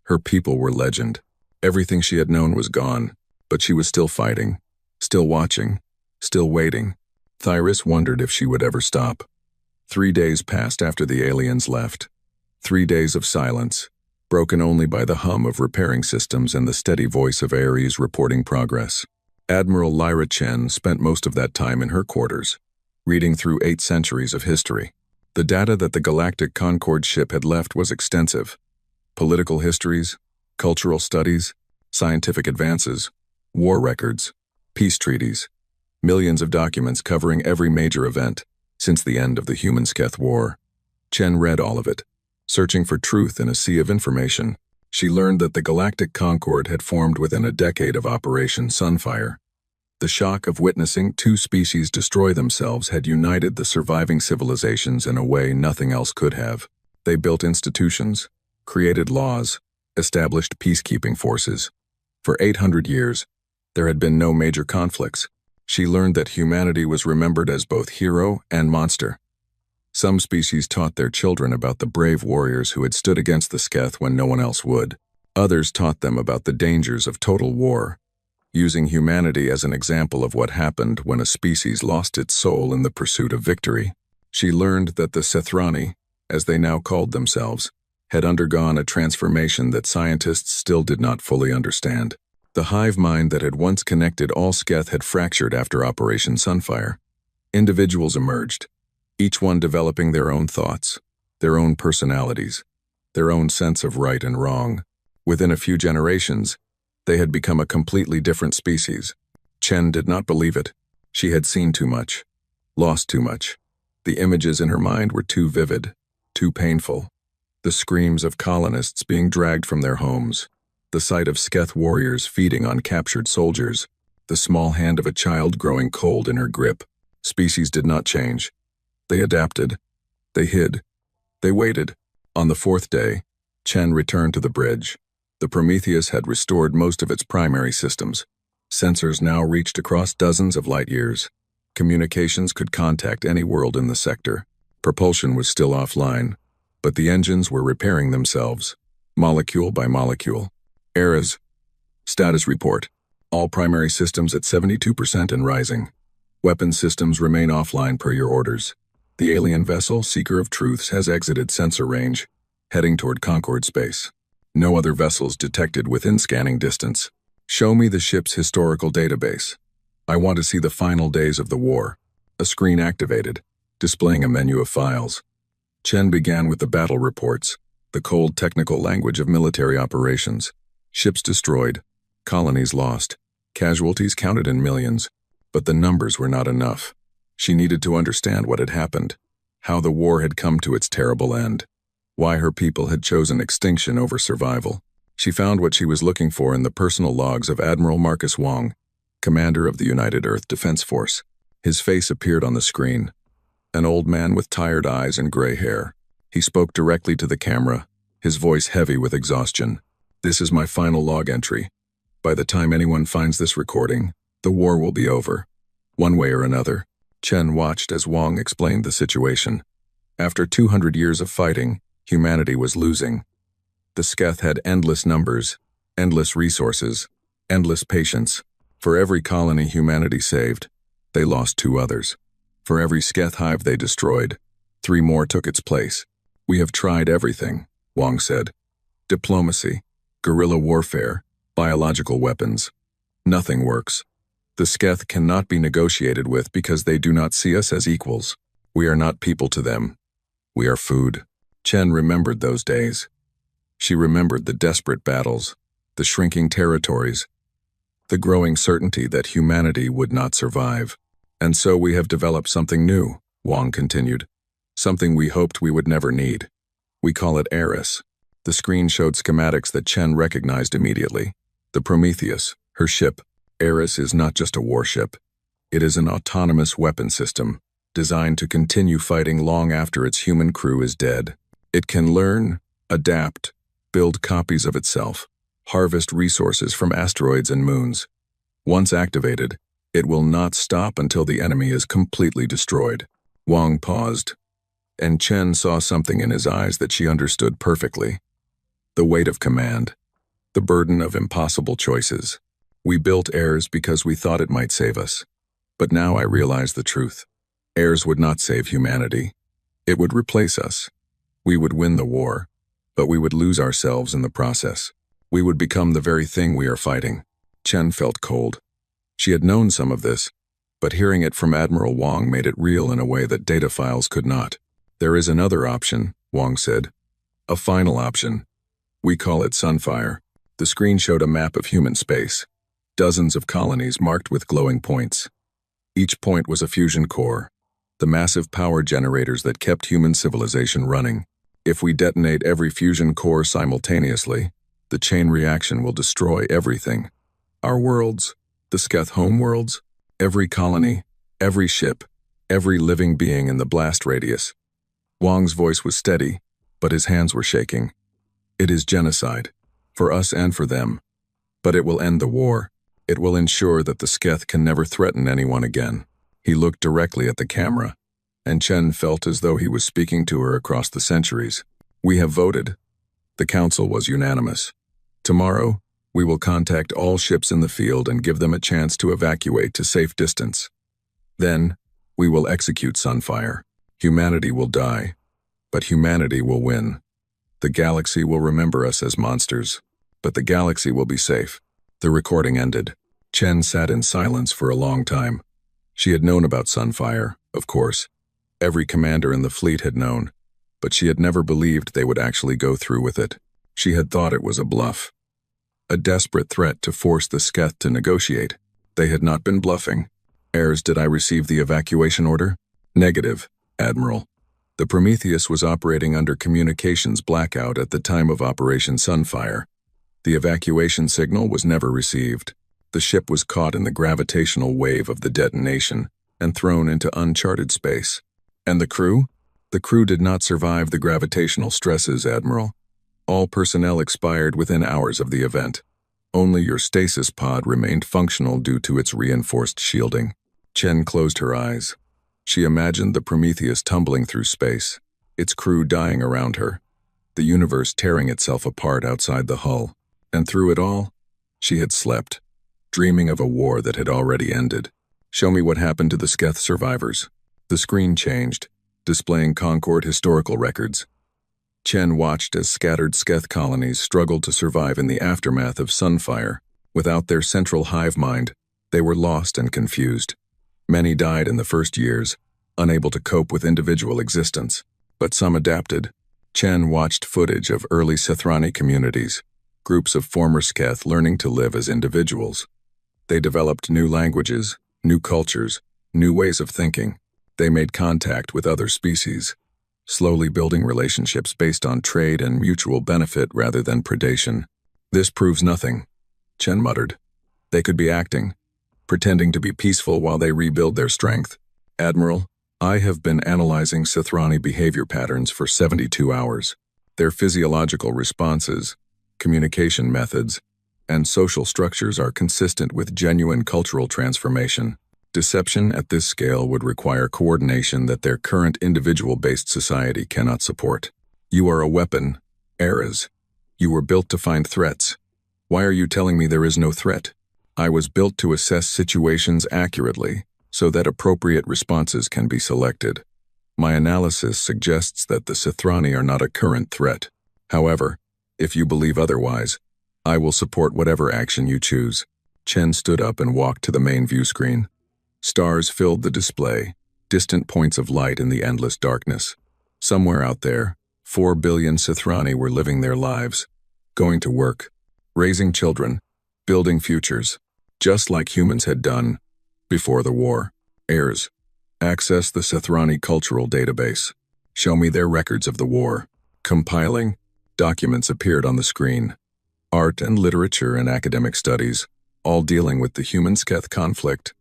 Her people were legend. Everything she had known was gone, but she was still fighting, still watching, still waiting. Thyris wondered if she would ever stop. 3 days passed after the aliens left. 3 days of silence, broken only by the hum of repairing systems and the steady voice of Ares reporting progress. Admiral Lyra Chen spent most of that time in her quarters, reading through 8 centuries of history. The data that the Galactic Concord ship had left was extensive. Political histories, cultural studies, scientific advances, war records, peace treaties, millions of documents covering every major event since the end of the Human-Sketh War. Chen read all of it, searching for truth in a sea of information. She learned that the Galactic Concord had formed within a decade of Operation Sunfire. The shock of witnessing 2 species destroy themselves had united the surviving civilizations in a way nothing else could have. They built institutions, created laws, established peacekeeping forces. For 800 years, there had been no major conflicts. She learned that humanity was remembered as both hero and monster. Some species taught their children about the brave warriors who had stood against the Sketh when no one else would. Others taught them about the dangers of total war, using humanity as an example of what happened when a species lost its soul in the pursuit of victory. She learned that the Sethrani, as they now called themselves, had undergone a transformation that scientists still did not fully understand. The hive mind that had once connected all Sketh had fractured after Operation Sunfire. Individuals emerged, each one developing their own thoughts, their own personalities, their own sense of right and wrong. Within a few generations, they had become a completely different species. Chen did not believe it. She had seen too much, lost too much. The images in her mind were too vivid, too painful. The screams of colonists being dragged from their homes, the sight of Sketh warriors feeding on captured soldiers, the small hand of a child growing cold in her grip. Species did not change. They adapted. They hid. They waited. On the 4th day, Chen returned to the bridge. The Prometheus had restored most of its primary systems. Sensors now reached across dozens of light years. Communications could contact any world in the sector. Propulsion was still offline, but the engines were repairing themselves, molecule by molecule. ERA's status report. All primary systems at 72% and rising. Weapon systems remain offline per your orders. The alien vessel, Seeker of Truths, has exited sensor range, heading toward Concord space. No other vessels detected within scanning distance. Show me the ship's historical database. I want to see the final days of the war. A screen activated, displaying a menu of files. Chen began with the battle reports, the cold technical language of military operations. Ships destroyed, colonies lost, casualties counted in millions, but the numbers were not enough. She needed to understand what had happened, how the war had come to its terrible end, why her people had chosen extinction over survival. She found what she was looking for in the personal logs of Admiral Marcus Wong, commander of the United Earth Defense Force. His face appeared on the screen. An old man with tired eyes and gray hair. He spoke directly to the camera, his voice heavy with exhaustion. This is my final log entry. By the time anyone finds this recording, the war will be over. One way or another. Chen watched as Wong explained the situation. After 200 years of fighting, humanity was losing. The Sketh had endless numbers, endless resources, endless patience. For every colony humanity saved, they lost 2 others. For every Sketh hive they destroyed, 3 more took its place. We have tried everything, Wong said. Diplomacy, guerrilla warfare, biological weapons. Nothing works. The Sketh cannot be negotiated with because they do not see us as equals. We are not people to them. We are food. Chen remembered those days. She remembered the desperate battles, the shrinking territories, the growing certainty that humanity would not survive. And so we have developed something new, Wong continued. Something we hoped we would never need. We call it Eris. The screen showed schematics that Chen recognized immediately. The Prometheus, her ship. Eris is not just a warship. It is an autonomous weapon system, designed to continue fighting long after its human crew is dead. It can learn, adapt, build copies of itself, harvest resources from asteroids and moons. Once activated, it will not stop until the enemy is completely destroyed. Wong paused, and Chen saw something in his eyes that she understood perfectly. The weight of command, the burden of impossible choices. We built Heirs because we thought it might save us. But now I realize the truth. Heirs would not save humanity. It would replace us. We would win the war, but we would lose ourselves in the process. We would become the very thing we are fighting. Chen felt cold. She had known some of this, but hearing it from Admiral Wong made it real in a way that data files could not. There is another option, Wong said. A final option. We call it Sunfire. The screen showed a map of human space. Dozens of colonies marked with glowing points. Each point was a fusion core, the massive power generators that kept human civilization running. If we detonate every fusion core simultaneously, the chain reaction will destroy everything. Our worlds, the Sketh homeworlds, every colony, every ship, every living being in the blast radius. Wong's voice was steady, but his hands were shaking. It is genocide, for us and for them. But it will end the war. It will ensure that the Sketh can never threaten anyone again. He looked directly at the camera, and Chen felt as though he was speaking to her across the centuries. We have voted. The council was unanimous. Tomorrow, we will contact all ships in the field and give them a chance to evacuate to safe distance. Then, we will execute Sunfire. Humanity will die, but humanity will win. The galaxy will remember us as monsters, but the galaxy will be safe. The recording ended. Chen sat in silence for a long time. She had known about Sunfire, of course. Every commander in the fleet had known, but she had never believed they would actually go through with it. She had thought it was a bluff. A desperate threat to force the Sketh to negotiate. They had not been bluffing. Heirs, did I receive the evacuation order? Negative, Admiral. The Prometheus was operating under communications blackout at the time of Operation Sunfire. The evacuation signal was never received. The ship was caught in the gravitational wave of the detonation and thrown into uncharted space. And the crew? The crew did not survive the gravitational stresses, Admiral. All personnel expired within hours of the event. Only your stasis pod remained functional due to its reinforced shielding. Chen closed her eyes. She imagined the Prometheus tumbling through space, its crew dying around her, the universe tearing itself apart outside the hull. And through it all, she had slept, dreaming of a war that had already ended. Show me what happened to the Sketh survivors. The screen changed, displaying Concord historical records. Chen watched as scattered Sketh colonies struggled to survive in the aftermath of Sunfire. Without their central hive mind, they were lost and confused. Many died in the first years, unable to cope with individual existence, but some adapted. Chen watched footage of early Sethrani communities, groups of former Sketh learning to live as individuals. They developed new languages, new cultures, new ways of thinking. They made contact with other species, slowly building relationships based on trade and mutual benefit rather than predation. This proves nothing, Chen muttered. They could be acting, pretending to be peaceful while they rebuild their strength. Admiral, I have been analyzing Sethrani behavior patterns for 72 hours. Their physiological responses, communication methods, and social structures are consistent with genuine cultural transformation. Deception at this scale would require coordination that their current individual-based society cannot support. You are a weapon, Eras. You were built to find threats. Why are you telling me there is no threat? I was built to assess situations accurately, so that appropriate responses can be selected. My analysis suggests that the Sethrani are not a current threat. However, if you believe otherwise, I will support whatever action you choose. Chen stood up and walked to the main view screen. Stars filled the display, distant points of light in the endless darkness. Somewhere out there, 4 billion Sethrani were living their lives, going to work, raising children, building futures, just like humans had done before the war. Heirs, access the Sethrani cultural database. Show me their records of the war. Compiling, documents appeared on the screen. Art and literature and academic studies, all dealing with the human-Sketh conflict.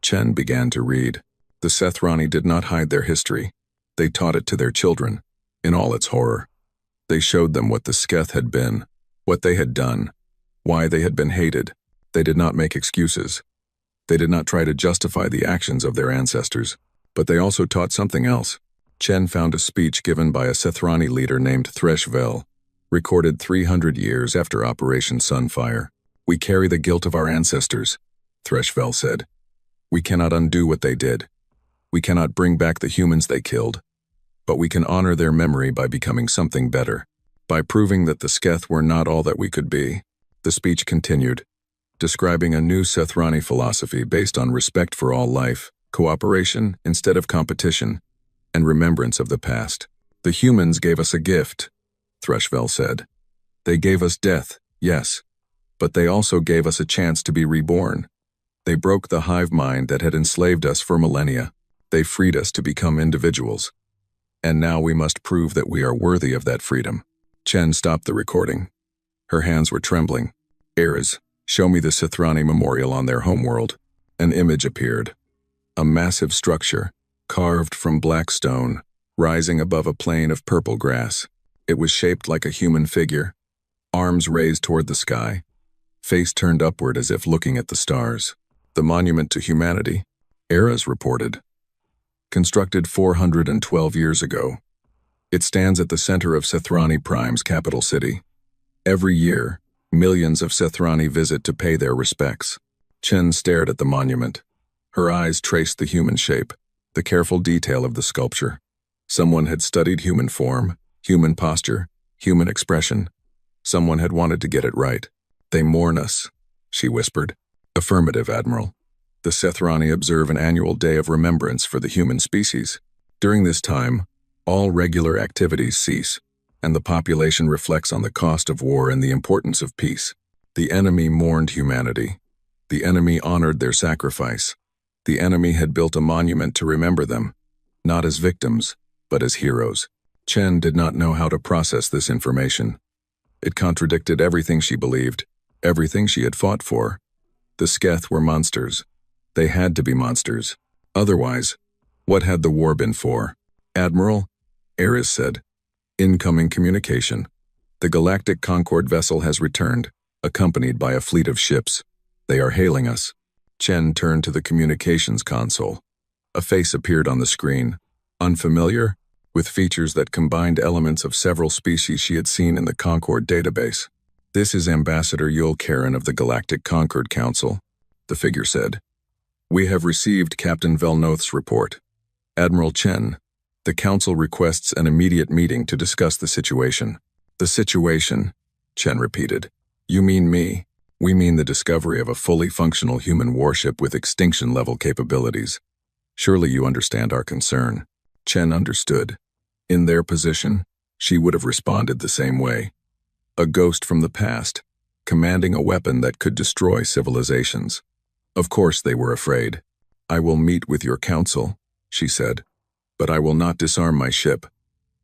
Chen began to read. The Sethrani did not hide their history. They taught it to their children, in all its horror. They showed them what the Sketh had been, what they had done, why they had been hated. They did not make excuses. They did not try to justify the actions of their ancestors, but they also taught something else. Chen found a speech given by a Sethrani leader named Threshvel, recorded 300 years after Operation Sunfire. We carry the guilt of our ancestors, Threshvel said. We cannot undo what they did. We cannot bring back the humans they killed. But we can honor their memory by becoming something better, by proving that the Sketh were not all that we could be. The speech continued, describing a new Sethrani philosophy based on respect for all life, cooperation instead of competition, and remembrance of the past. The humans gave us a gift, Threshvel said. They gave us death, yes, but they also gave us a chance to be reborn. They broke the hive mind that had enslaved us for millennia. They freed us to become individuals. And now we must prove that we are worthy of that freedom. Chen stopped the recording. Her hands were trembling. Eras, show me the Sethrani memorial on their homeworld. An image appeared. A massive structure, carved from black stone, rising above a plain of purple grass. It was shaped like a human figure, arms raised toward the sky, face turned upward as if looking at the stars. The monument to humanity, Eras reported. Constructed 412 years ago. It stands at the center of Sethrani Prime's capital city. Every year, millions of Sethrani visit to pay their respects. Chen stared at the monument. Her eyes traced the human shape, the careful detail of the sculpture. Someone had studied human form, human posture, human expression. Someone had wanted to get it right. They mourn us, she whispered. Affirmative, Admiral. The Sethrani observe an annual day of remembrance for the human species. During this time, all regular activities cease, and the population reflects on the cost of war and the importance of peace. The enemy mourned humanity. The enemy honored their sacrifice. The enemy had built a monument to remember them, not as victims, but as heroes. Chen did not know how to process this information. It contradicted everything she believed, everything she had fought for. The Sketh were monsters. They had to be monsters. Otherwise, what had the war been for? Admiral, Eras said. Incoming communication. The Galactic Concord vessel has returned. accompanied by a fleet of ships. They are hailing us. Chen turned to the communications console. A face appeared on the screen, unfamiliar, with features that combined elements of several species she had seen in the Concord database. "This is Ambassador Yul Karen of the Galactic Concord Council," the figure said. "We have received Captain Velnoth's report. Admiral Chen, the Council requests an immediate meeting to discuss the situation." "The situation," Chen repeated. "You mean me?" "We mean the discovery of a fully functional human warship with extinction-level capabilities. Surely you understand our concern." Chen understood. In their position, she would have responded the same way. A ghost from the past, commanding a weapon that could destroy civilizations. Of course they were afraid. "I will meet with your council," she said, "but I will not disarm my ship.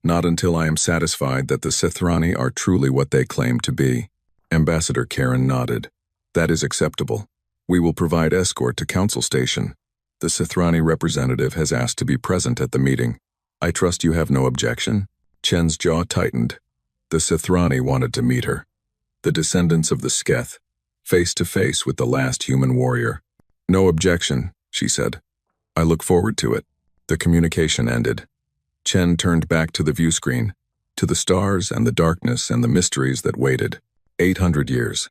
Not until I am satisfied that the Sithrani are truly what they claim to be." Ambassador Karen nodded. "That is acceptable. We will provide escort to Council Station. The Sithrani representative has asked to be present at the meeting. I trust you have no objection?" Chen's jaw tightened. The Sithrani wanted to meet her. The descendants of the Sketh, face to face with the last human warrior. "No objection," she said. "I look forward to it." The communication ended. Chen turned back to the view screen, to the stars and the darkness and the mysteries that waited. 800 years.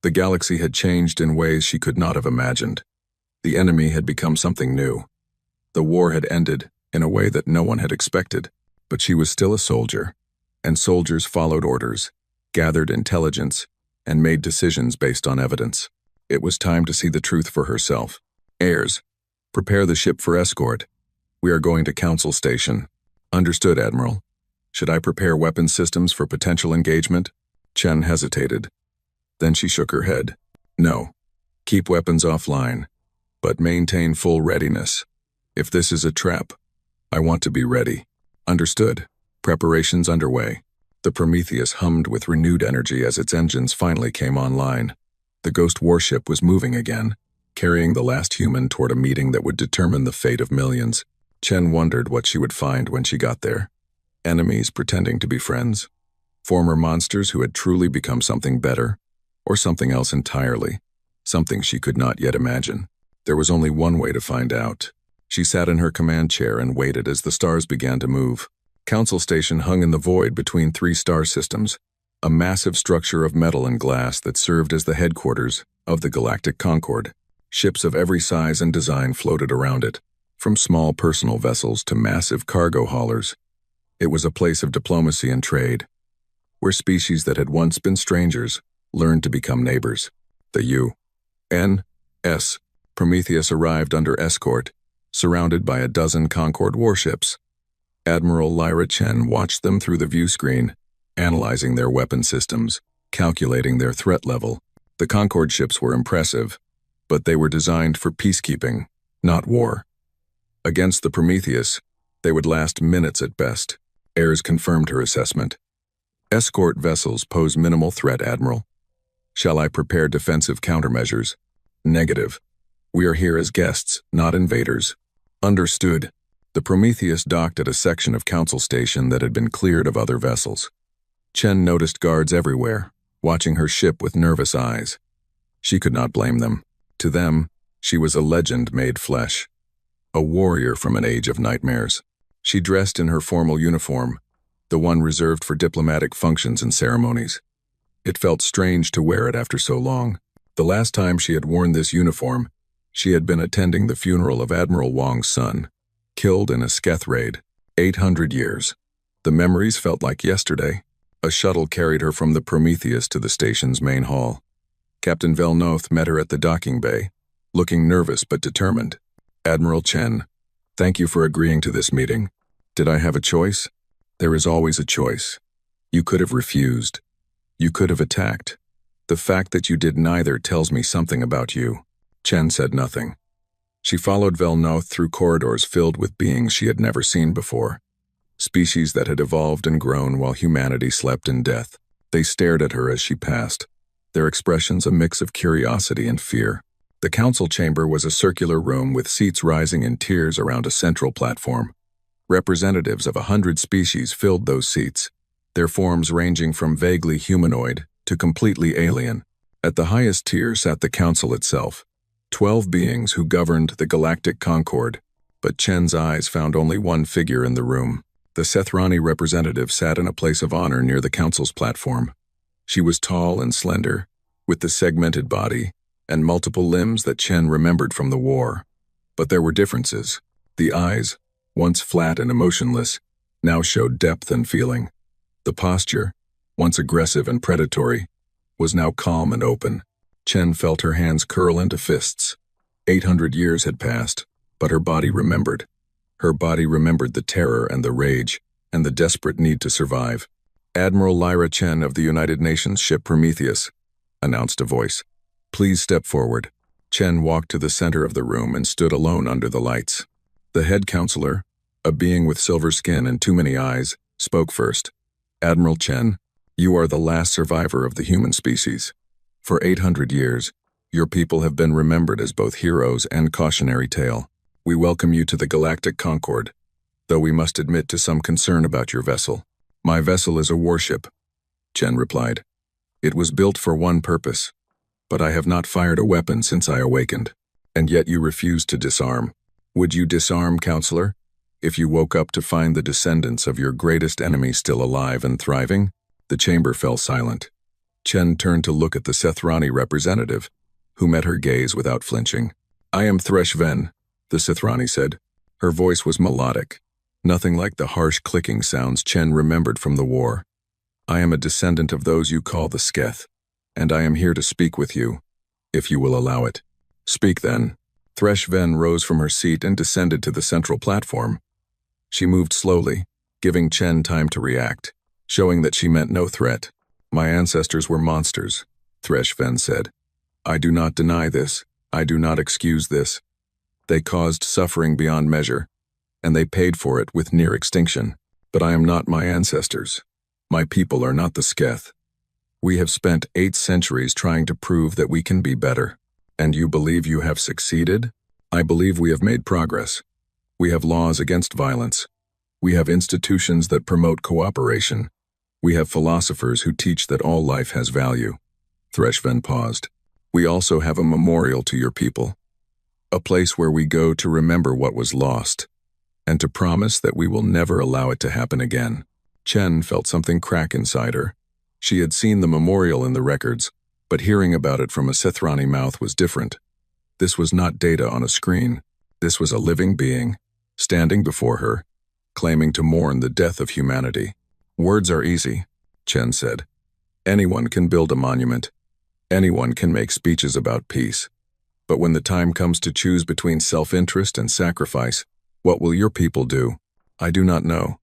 The galaxy had changed in ways she could not have imagined. The enemy had become something new. The war had ended in a way that no one had expected, but she was still a soldier, and soldiers followed orders, gathered intelligence, and made decisions based on evidence. It was time to see the truth for herself. "Heirs, prepare the ship for escort. We are going to Council Station." "Understood, Admiral. Should I prepare weapon systems for potential engagement?" Chen hesitated. Then she shook her head. "No. Keep weapons offline, but maintain full readiness. If this is a trap, I want to be ready." "Understood." Preparations underway. The Prometheus hummed with renewed energy as its engines finally came online. The ghost warship was moving again, carrying the last human toward a meeting that would determine the fate of millions. Chen wondered what she would find when she got there. Enemies pretending to be friends? Former monsters who had truly become something better? Or something else entirely? Something she could not yet imagine. There was only one way to find out. She sat in her command chair and waited as the stars began to move. Council Station hung in the void between 3 star systems, a massive structure of metal and glass that served as the headquarters of the Galactic Concord. Ships of every size and design floated around it, from small personal vessels to massive cargo haulers. It was a place of diplomacy and trade, where species that had once been strangers learned to become neighbors. The U.N.S. Prometheus arrived under escort, surrounded by a dozen Concord warships. Admiral Lyra Chen watched them through the view screen, analyzing their weapon systems, calculating their threat level. The Concord ships were impressive, but they were designed for peacekeeping, not war. Against the Prometheus, they would last minutes at best. Ayres confirmed her assessment. "Escort vessels pose minimal threat, Admiral. Shall I prepare defensive countermeasures?" "Negative. We are here as guests, not invaders." "Understood." The Prometheus docked at a section of Council Station that had been cleared of other vessels. Chen noticed guards everywhere, watching her ship with nervous eyes. She could not blame them. To them, she was a legend made flesh. A warrior from an age of nightmares. She dressed in her formal uniform, the one reserved for diplomatic functions and ceremonies. It felt strange to wear it after so long. The last time she had worn this uniform, she had been attending the funeral of Admiral Wong's son, killed in a Sketh raid. 800 years. The memories felt like yesterday. A shuttle carried her from the Prometheus to the station's main hall. Captain Velnoth met her at the docking bay, looking nervous but determined. "Admiral Chen, thank you for agreeing to this meeting. Did I have a choice?" "There is always a choice. You could have refused. You could have attacked. The fact that you did neither tells me something about you." Chen said nothing. She followed Velnoth through corridors filled with beings she had never seen before. Species that had evolved and grown while humanity slept in death. They stared at her as she passed, their expressions a mix of curiosity and fear. The council chamber was a circular room with seats rising in tiers around a central platform. Representatives of 100 species filled those seats, their forms ranging from vaguely humanoid to completely alien. At the highest tier sat the council itself, 12 beings who governed the galactic concord, but Chen's eyes found only one figure in the room. The Sethrani representative sat in a place of honor near the council's platform. She was tall and slender, with the segmented body and multiple limbs that Chen remembered from the war. But there were differences. The eyes, once flat and emotionless, now showed depth and feeling. The posture, once aggressive and predatory, was now calm and open. Chen felt her hands curl into fists. 800 years had passed, but her body remembered. Her body remembered the terror and the rage, and the desperate need to survive. "Admiral Lyra Chen of the United Nations ship Prometheus," announced a voice. "Please step forward." Chen walked to the center of the room and stood alone under the lights. The head counselor, a being with silver skin and too many eyes, spoke first. "Admiral Chen, you are the last survivor of the human species. For 800 years, your people have been remembered as both heroes and cautionary tale. We welcome you to the Galactic Concord, though we must admit to some concern about your vessel." "My vessel is a warship," Chen replied. "It was built for one purpose, but I have not fired a weapon since I awakened, and yet you refuse to disarm. Would you disarm, counselor, if you woke up to find the descendants of your greatest enemy still alive and thriving?" The chamber fell silent. Chen turned to look at the Sethrani representative, who met her gaze without flinching. "I am Thresh Ven," the Sethrani said. Her voice was melodic, nothing like the harsh clicking sounds Chen remembered from the war. "I am a descendant of those you call the Sketh, and I am here to speak with you, if you will allow it." "Speak then." Thresh Ven rose from her seat and descended to the central platform. She moved slowly, giving Chen time to react, showing that she meant no threat. "My ancestors were monsters," Thresh Ven said. "I do not deny this. I do not excuse this. They caused suffering beyond measure, and they paid for it with near extinction. But I am not my ancestors. My people are not the Sketh. We have spent 8 centuries trying to prove that we can be better. And you believe you have succeeded? I believe we have made progress. We have laws against violence. We have institutions that promote cooperation. We have philosophers who teach that all life has value." Thresh Ven paused. "We also have a memorial to your people, a place where we go to remember what was lost, and to promise that we will never allow it to happen again." Chen felt something crack inside her. She had seen the memorial in the records, but hearing about it from a Sethrani mouth was different. This was not data on a screen. This was a living being, standing before her, claiming to mourn the death of humanity. "Words are easy," Chen said. "Anyone can build a monument. Anyone can make speeches about peace. But when the time comes to choose between self-interest and sacrifice, what will your people do?" "I do not know,"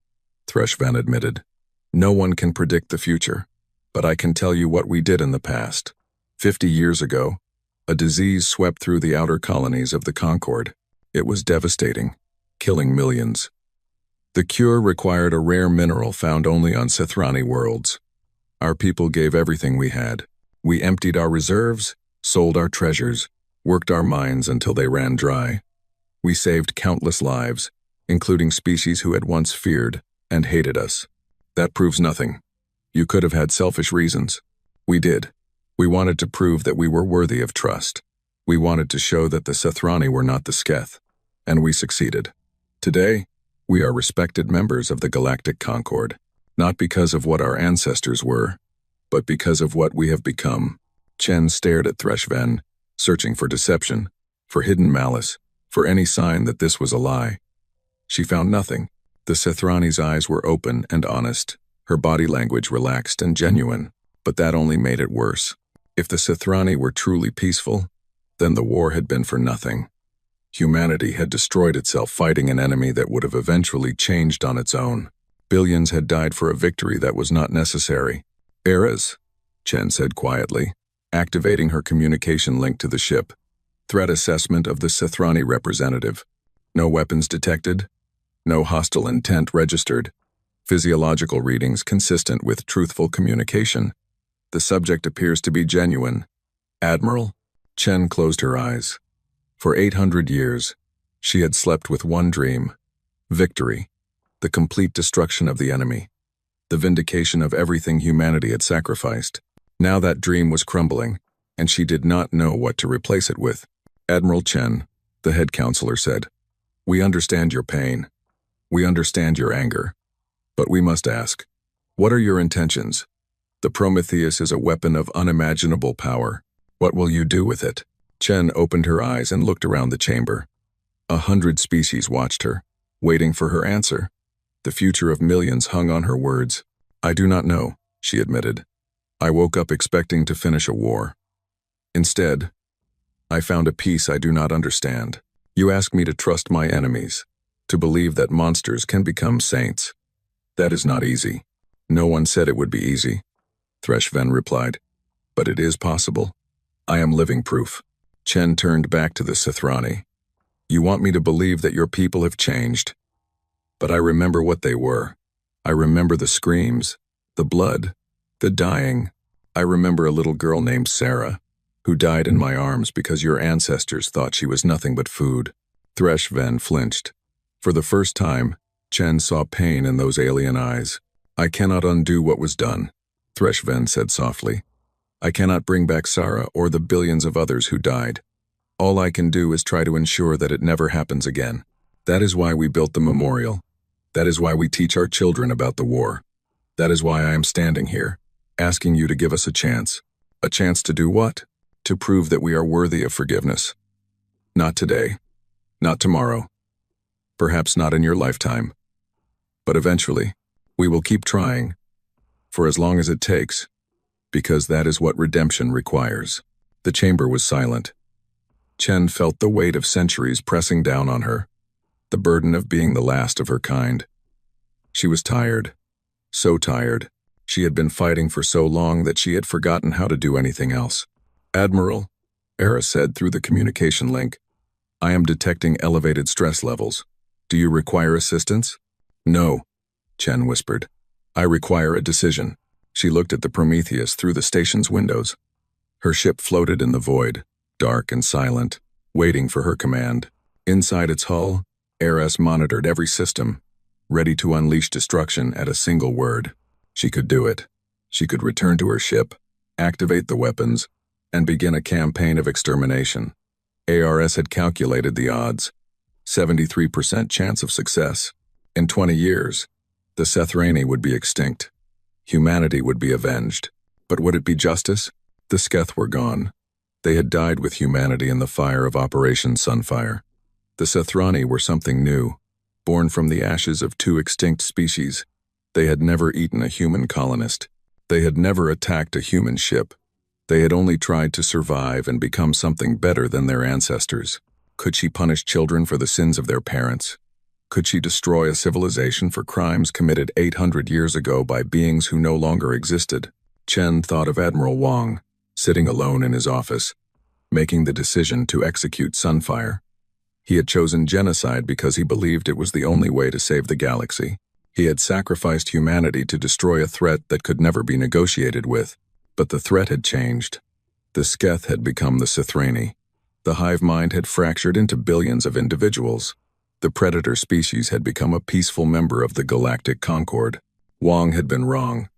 Thresh Ven admitted. "No one can predict the future, but I can tell you what we did in the past. 50 years ago, a disease swept through the outer colonies of the Concord. It was devastating, killing millions. The cure required a rare mineral found only on Sethrani worlds. Our people gave everything we had. We emptied our reserves, sold our treasures, worked our mines until they ran dry. We saved countless lives, including species who had once feared and hated us. That proves nothing. You could have had selfish reasons. We did. We wanted to prove that we were worthy of trust. We wanted to show that the Sethrani were not the Sketh, and we succeeded. Today, we are respected members of the Galactic Concord, not because of what our ancestors were, but because of what we have become." Chen stared at Thresh Ven, searching for deception, for hidden malice, for any sign that this was a lie. She found nothing. The Sethrani's eyes were open and honest, her body language relaxed and genuine, but that only made it worse. If the Sethrani were truly peaceful, then the war had been for nothing. Humanity had destroyed itself fighting an enemy that would have eventually changed on its own. Billions had died for a victory that was not necessary. "Eras," Chen said quietly, activating her communication link to the ship. "Threat assessment of the Sethrani representative. No weapons detected. No hostile intent registered. Physiological readings consistent with truthful communication. The subject appears to be genuine. Admiral?" Chen closed her eyes. For 800 years, she had slept with one dream: victory, the complete destruction of the enemy, the vindication of everything humanity had sacrificed. Now that dream was crumbling, and she did not know what to replace it with. Admiral Chen, the head counselor, said, "We understand your pain. We understand your anger. But we must ask, what are your intentions? The Prometheus is a weapon of unimaginable power. What will you do with it?" Chen opened her eyes and looked around the chamber. 100 species watched her, waiting for her answer. The future of millions hung on her words. "I do not know," she admitted. "I woke up expecting to finish a war. Instead, I found a peace I do not understand. You ask me to trust my enemies, to believe that monsters can become saints. That is not easy." "No one said it would be easy," Threshven replied. "But it is possible. I am living proof." Chen turned back to the Sithrani. "You want me to believe that your people have changed. But I remember what they were. I remember the screams, the blood, the dying. I remember a little girl named Sarah, who died in my arms because your ancestors thought she was nothing but food." Threshven flinched. For the first time, Chen saw pain in those alien eyes. "I cannot undo what was done," Threshven said softly. "I cannot bring back Sarah or the billions of others who died. All I can do is try to ensure that it never happens again. That is why we built the memorial. That is why we teach our children about the war. That is why I am standing here, asking you to give us a chance. A chance to do what? To prove that we are worthy of forgiveness. Not today. Not tomorrow. Perhaps not in your lifetime. But eventually, we will keep trying. For as long as it takes. Because that is what redemption requires." The chamber was silent. Chen felt the weight of centuries pressing down on her, the burden of being the last of her kind. She was tired, so tired. She had been fighting for so long that she had forgotten how to do anything else. "Admiral," Era said through the communication link, "I am detecting elevated stress levels. Do you require assistance?" "No," Chen whispered. "I require a decision." She looked at the Prometheus through the station's windows. Her ship floated in the void, dark and silent, waiting for her command. Inside its hull, Eris monitored every system, ready to unleash destruction at a single word. She could do it. She could return to her ship, activate the weapons, and begin a campaign of extermination. ARS had calculated the odds. 73% chance of success. In 20 years, the Sethrani would be extinct. Humanity would be avenged. But would it be justice? The Sketh were gone. They had died with humanity in the fire of Operation Sunfire. The Sethrani were something new, born from the ashes of 2 extinct species. They had never eaten a human colonist. They had never attacked a human ship. They had only tried to survive and become something better than their ancestors. Could she punish children for the sins of their parents? Could she destroy a civilization for crimes committed 800 years ago by beings who no longer existed? Chen thought of Admiral Wang, sitting alone in his office, making the decision to execute Sunfire. He had chosen genocide because he believed it was the only way to save the galaxy. He had sacrificed humanity to destroy a threat that could never be negotiated with. But the threat had changed. The Sketh had become the Sithrani. The hive mind had fractured into billions of individuals. The predator species had become a peaceful member of the galactic concord. Wang had been wrong.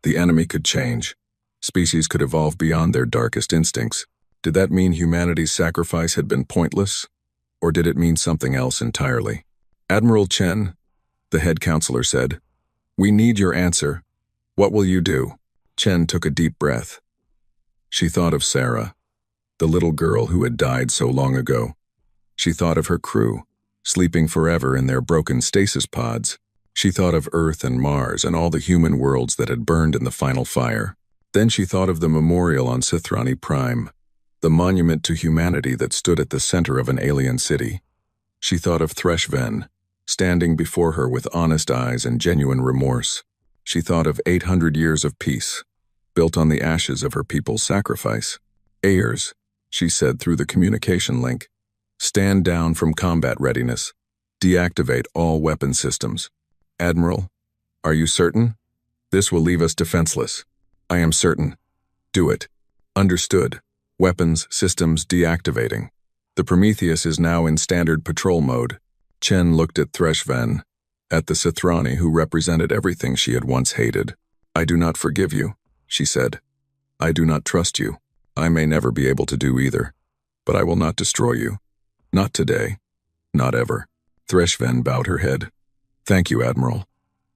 The enemy could change. Species could evolve beyond their darkest instincts. Did that mean humanity's sacrifice had been pointless? Or did it mean something else entirely? "Admiral Chen," the head counselor said, "we need your answer. What will you do?" Chen took a deep breath. She thought of Sarah, the little girl who had died so long ago. She thought of her crew, sleeping forever in their broken stasis pods. She thought of Earth and Mars and all the human worlds that had burned in the final fire. Then she thought of the memorial on Sithrani Prime, the monument to humanity that stood at the center of an alien city. She thought of Threshven, standing before her with honest eyes and genuine remorse. She thought of 800 years of peace, built on the ashes of her people's sacrifice. "Ayers," she said through the communication link, "stand down from combat readiness. Deactivate all weapon systems." "Admiral, are you certain? This will leave us defenseless." "I am certain." "Do it." "Understood. Weapons systems deactivating." The Prometheus is now in standard patrol mode. Chen looked at Threshven, at the Sithrani who represented everything she had once hated. "I do not forgive you," she said. "I do not trust you." I may never be able to do either, but I will not destroy you. Not today. Not ever. Threshven bowed her head. Thank you, Admiral.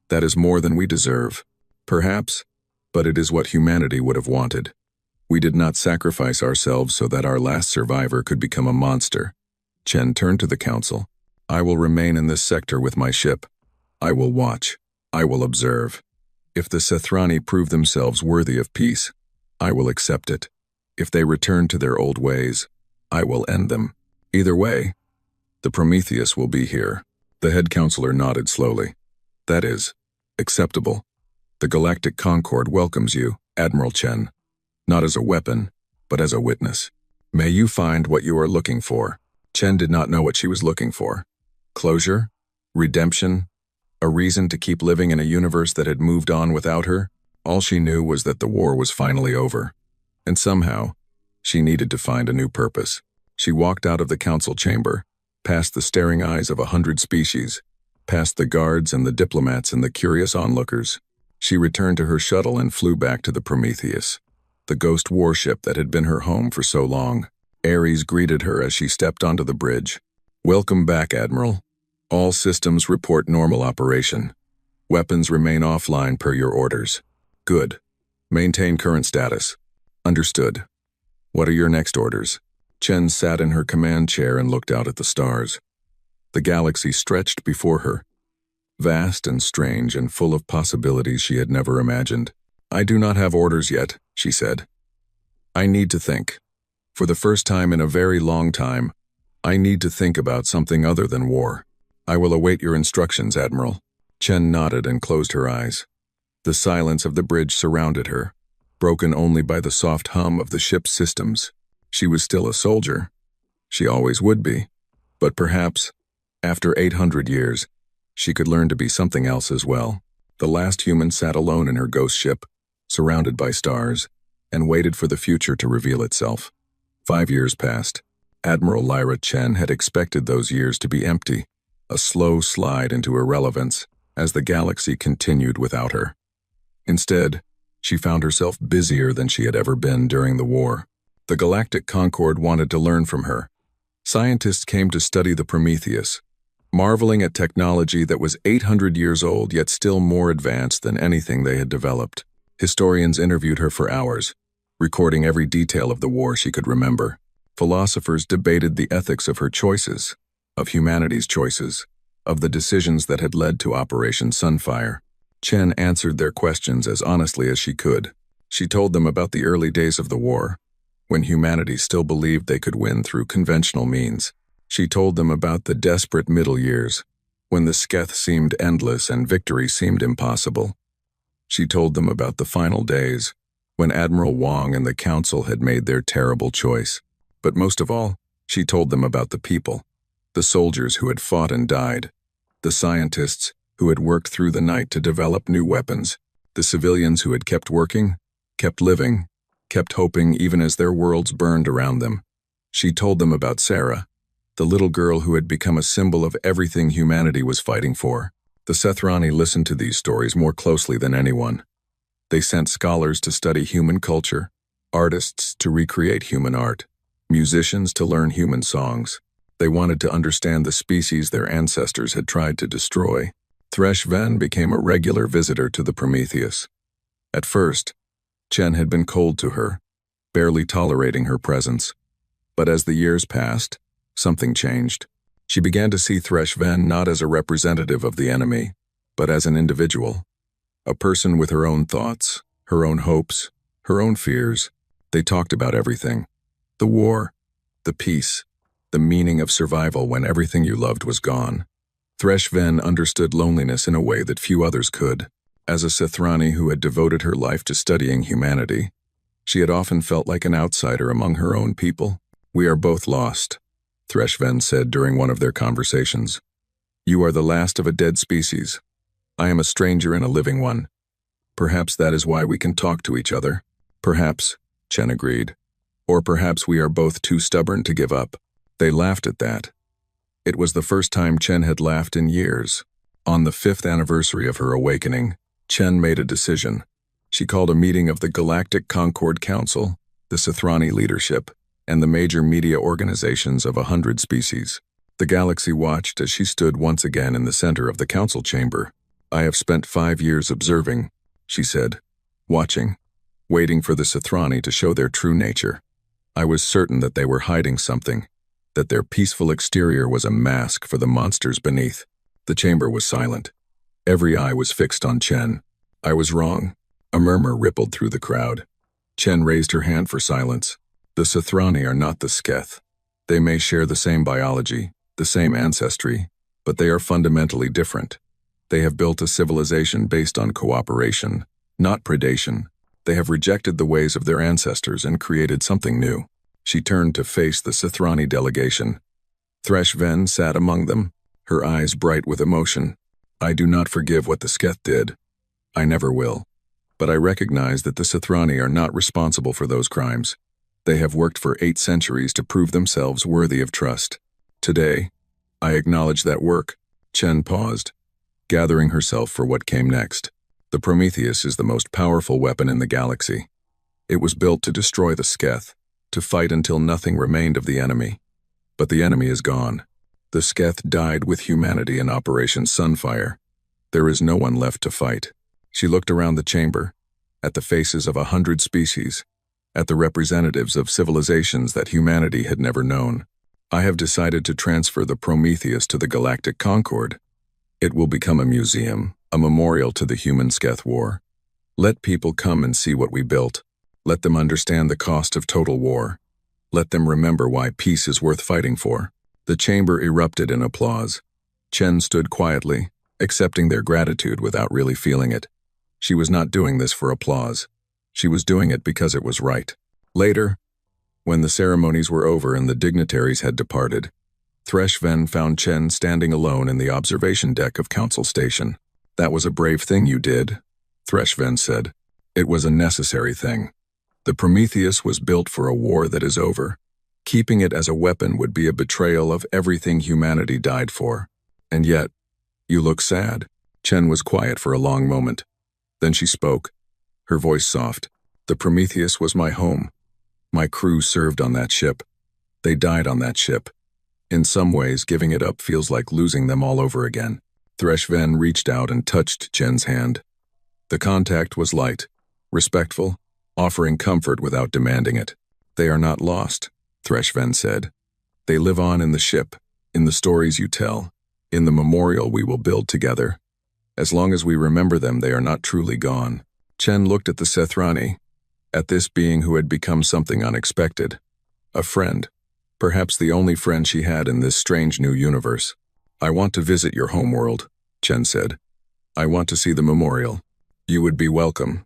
That is more than we deserve. Perhaps, but it is what humanity would have wanted. We did not sacrifice ourselves so that our last survivor could become a monster. Chen turned to the council. I will remain in this sector with my ship. I will watch. I will observe. If the Sethrani prove themselves worthy of peace, I will accept it. If they return to their old ways, I will end them. Either way, the Prometheus will be here. The head counselor nodded slowly. That is acceptable. The Galactic Concord welcomes you, Admiral Chen. Not as a weapon, but as a witness. May you find what you are looking for. Chen did not know what she was looking for. Closure? Redemption? A reason to keep living in a universe that had moved on without her? All she knew was that the war was finally over. And somehow, she needed to find a new purpose. She walked out of the council chamber, past the staring eyes of 100 species, past the guards and the diplomats and the curious onlookers. She returned to her shuttle and flew back to the Prometheus, the ghost warship that had been her home for so long. Ares greeted her as she stepped onto the bridge. Welcome back, Admiral. All systems report normal operation. Weapons remain offline per your orders. Good. Maintain current status. Understood. What are your next orders? Chen sat in her command chair and looked out at the stars. The galaxy stretched before her, vast and strange and full of possibilities she had never imagined. I do not have orders yet, she said. I need to think. For the first time in a very long time, I need to think about something other than war. I will await your instructions, Admiral. Chen nodded and closed her eyes. The silence of the bridge surrounded her, broken only by the soft hum of the ship's systems. She was still a soldier. She always would be. But perhaps, after 800 years, she could learn to be something else as well. The last human sat alone in her ghost ship, surrounded by stars, and waited for the future to reveal itself. 5 years passed. Admiral Lyra Chen had expected those years to be empty, a slow slide into irrelevance as the galaxy continued without her. Instead, she found herself busier than she had ever been during the war. The Galactic Concord wanted to learn from her. Scientists came to study the Prometheus, marveling at technology that was 800 years old yet still more advanced than anything they had developed. Historians interviewed her for hours, recording every detail of the war she could remember. Philosophers debated the ethics of her choices, of humanity's choices, of the decisions that had led to Operation Sunfire. Chen answered their questions as honestly as she could. She told them about the early days of the war, when humanity still believed they could win through conventional means. She told them about the desperate middle years, when the Sketh seemed endless and victory seemed impossible. She told them about the final days, when Admiral Wang and the Council had made their terrible choice. But most of all, she told them about the people, the soldiers who had fought and died, the scientists who had worked through the night to develop new weapons, the civilians who had kept working, kept living, kept hoping even as their worlds burned around them. She told them about Sarah, the little girl who had become a symbol of everything humanity was fighting for. The Sethrani listened to these stories more closely than anyone. They sent scholars to study human culture, artists to recreate human art, musicians to learn human songs. They wanted to understand the species their ancestors had tried to destroy. Threshven became a regular visitor to the Prometheus. At first, Chen had been cold to her, barely tolerating her presence. But as the years passed, something changed. She began to see Threshven not as a representative of the enemy, but as an individual, a person with her own thoughts, her own hopes, her own fears. They talked about everything. The war, the peace, the meaning of survival when everything you loved was gone. Threshven understood loneliness in a way that few others could. As a Sethrani who had devoted her life to studying humanity, she had often felt like an outsider among her own people. We are both lost, Threshven said during one of their conversations. You are the last of a dead species. I am a stranger and a living one. Perhaps that is why we can talk to each other. Perhaps, Chen agreed. Or perhaps we are both too stubborn to give up. They laughed at that. It was the first time Chen had laughed in years. On the 5th anniversary of her awakening, Chen made a decision. She called a meeting of the Galactic Concord Council the Sithrani leadership, and the major media organizations of 100 species. The galaxy watched as she stood once again in the center of the council chamber. "I have spent 5 years observing," she said, "watching, waiting for the Sithrani to show their true nature. I was certain that they were hiding something, that their peaceful exterior was a mask for the monsters beneath." The chamber was silent. Every eye was fixed on Chen. "I was wrong." A murmur rippled through the crowd. Chen raised her hand for silence. "The Sithrani are not the Sketh. They may share the same biology, the same ancestry, but they are fundamentally different. They have built a civilization based on cooperation, not predation. They have rejected the ways of their ancestors and created something new." She turned to face the Sithrani delegation. Thresh Ven sat among them, her eyes bright with emotion. "I do not forgive what the Sketh did. I never will. But I recognize that the Sithrani are not responsible for those crimes. They have worked for 8 centuries to prove themselves worthy of trust. Today, I acknowledge that work." Chen paused, gathering herself for what came next. "The Prometheus is the most powerful weapon in the galaxy. It was built to destroy the Sketh, to fight until nothing remained of the enemy. But the enemy is gone. The Sketh died with humanity in Operation Sunfire. There is no one left to fight." She looked around the chamber, at the faces of 100 species, at the representatives of civilizations that humanity had never known. "I have decided to transfer the Prometheus to the Galactic Concord. It will become a museum, a memorial to the human-Sketh war. Let people come and see what we built. Let them understand the cost of total war. Let them remember why peace is worth fighting for." The chamber erupted in applause. Chen stood quietly, accepting their gratitude without really feeling it. She was not doing this for applause. She was doing it because it was right. Later, when the ceremonies were over and the dignitaries had departed, Thresh Ven found Chen standing alone in the observation deck of Council Station. "That was a brave thing you did," Thresh Ven said. "It was a necessary thing. The Prometheus was built for a war that is over. Keeping it as a weapon would be a betrayal of everything humanity died for. And yet, you look sad." Chen was quiet for a long moment. Then she spoke, her voice soft. "The Prometheus was my home. My crew served on that ship. They died on that ship. In some ways, giving it up feels like losing them all over again." Thresh Ven reached out and touched Chen's hand. The contact was light, respectful, offering comfort without demanding it. "They are not lost," Thresh Ven said. "They live on in the ship, in the stories you tell, in the memorial we will build together. As long as we remember them, they are not truly gone." Chen looked at the Sithrani, at this being who had become something unexpected. A friend, perhaps the only friend she had in this strange new universe. "I want to visit your homeworld," Chen said. "I want to see the memorial. You would be welcome.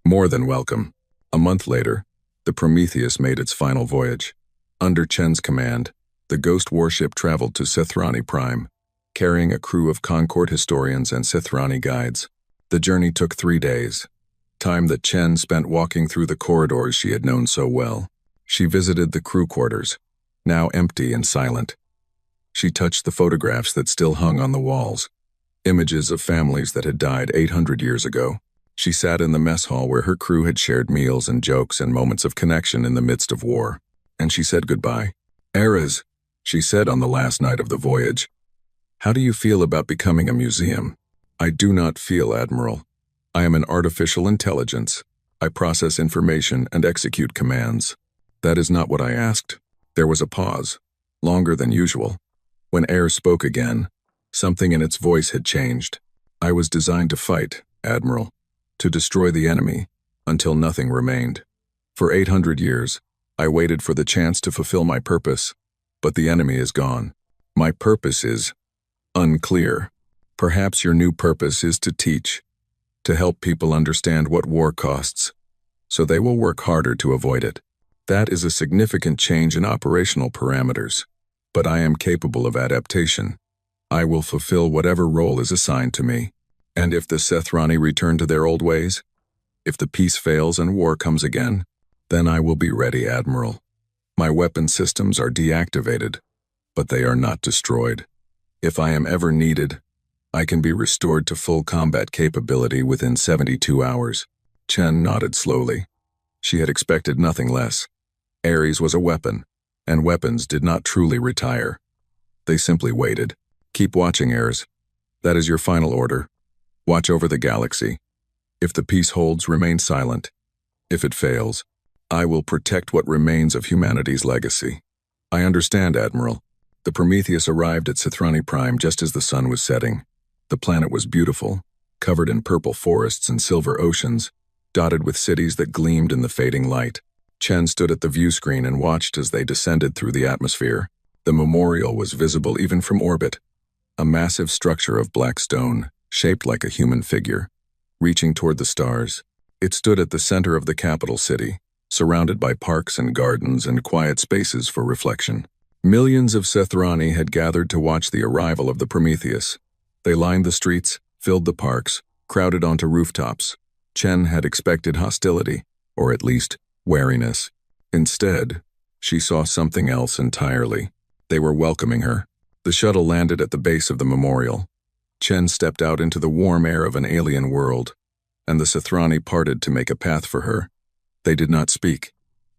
More than welcome." A month later, the Prometheus made its final voyage. Under Chen's command, the ghost warship traveled to Sithrani Prime, carrying a crew of Concord historians and Sithrani guides. The journey took 3 days, time that Chen spent walking through the corridors she had known so well. She visited the crew quarters, now empty and silent. She touched the photographs that still hung on the walls, images of families that had died 800 years ago. She sat in the mess hall where her crew had shared meals and jokes and moments of connection in the midst of war. And she said goodbye. "Eras," she said on the last night of the voyage. "How do you feel about becoming a museum?" "I do not feel, Admiral. I am an artificial intelligence. I process information and execute commands." "That is not what I asked." There was a pause, longer than usual. When Air spoke again, something in its voice had changed. "I was designed to fight, Admiral, to destroy the enemy, until nothing remained. For 800 years, I waited for the chance to fulfill my purpose, but the enemy is gone. My purpose is unclear. Perhaps your new purpose is to teach, to help people understand what war costs, so they will work harder to avoid it. That is a significant change in operational parameters, but I am capable of adaptation. I will fulfill whatever role is assigned to me. And if the Sithrani return to their old ways, if the peace fails and war comes again, then I will be ready, Admiral. My weapon systems are deactivated, but they are not destroyed. If I am ever needed, I can be restored to full combat capability within 72 hours. Chen nodded slowly. She had expected nothing less. Ares was a weapon, and weapons did not truly retire. They simply waited. Keep watching, Ares. That is your final order. Watch over the galaxy. If the peace holds, remain silent. If it fails, I will protect what remains of humanity's legacy. I understand, Admiral. The Prometheus arrived at Sithrani Prime just as the sun was setting. The planet was beautiful, covered in purple forests and silver oceans, dotted with cities that gleamed in the fading light. Chen stood at the view screen and watched as they descended through the atmosphere. The memorial was visible even from orbit, a massive structure of black stone, shaped like a human figure, reaching toward the stars. It stood at the center of the capital city, surrounded by parks and gardens and quiet spaces for reflection. Millions of Sithrani had gathered to watch the arrival of the Prometheus. They lined the streets, filled the parks, crowded onto rooftops. Chen had expected hostility, or at least wariness. Instead, she saw something else entirely. They were welcoming her. The shuttle landed at the base of the memorial. Chen stepped out into the warm air of an alien world, and the Sithrani parted to make a path for her. They did not speak.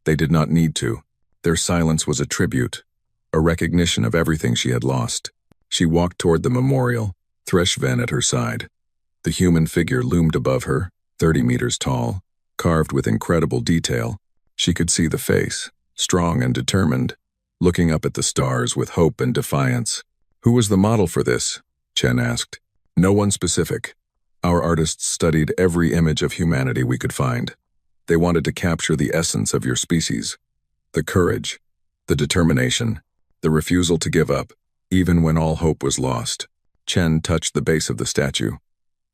They did not need to. Their silence was a tribute, a recognition of everything she had lost. She walked toward the memorial, Threshven at her side. The human figure loomed above her, 30 meters tall, carved with incredible detail. She could see the face, strong and determined, looking up at the stars with hope and defiance. Who was the model for this? Chen asked. No one specific. Our artists studied every image of humanity we could find. They wanted to capture the essence of your species. The courage, the determination, the refusal to give up, even when all hope was lost. Chen touched the base of the statue.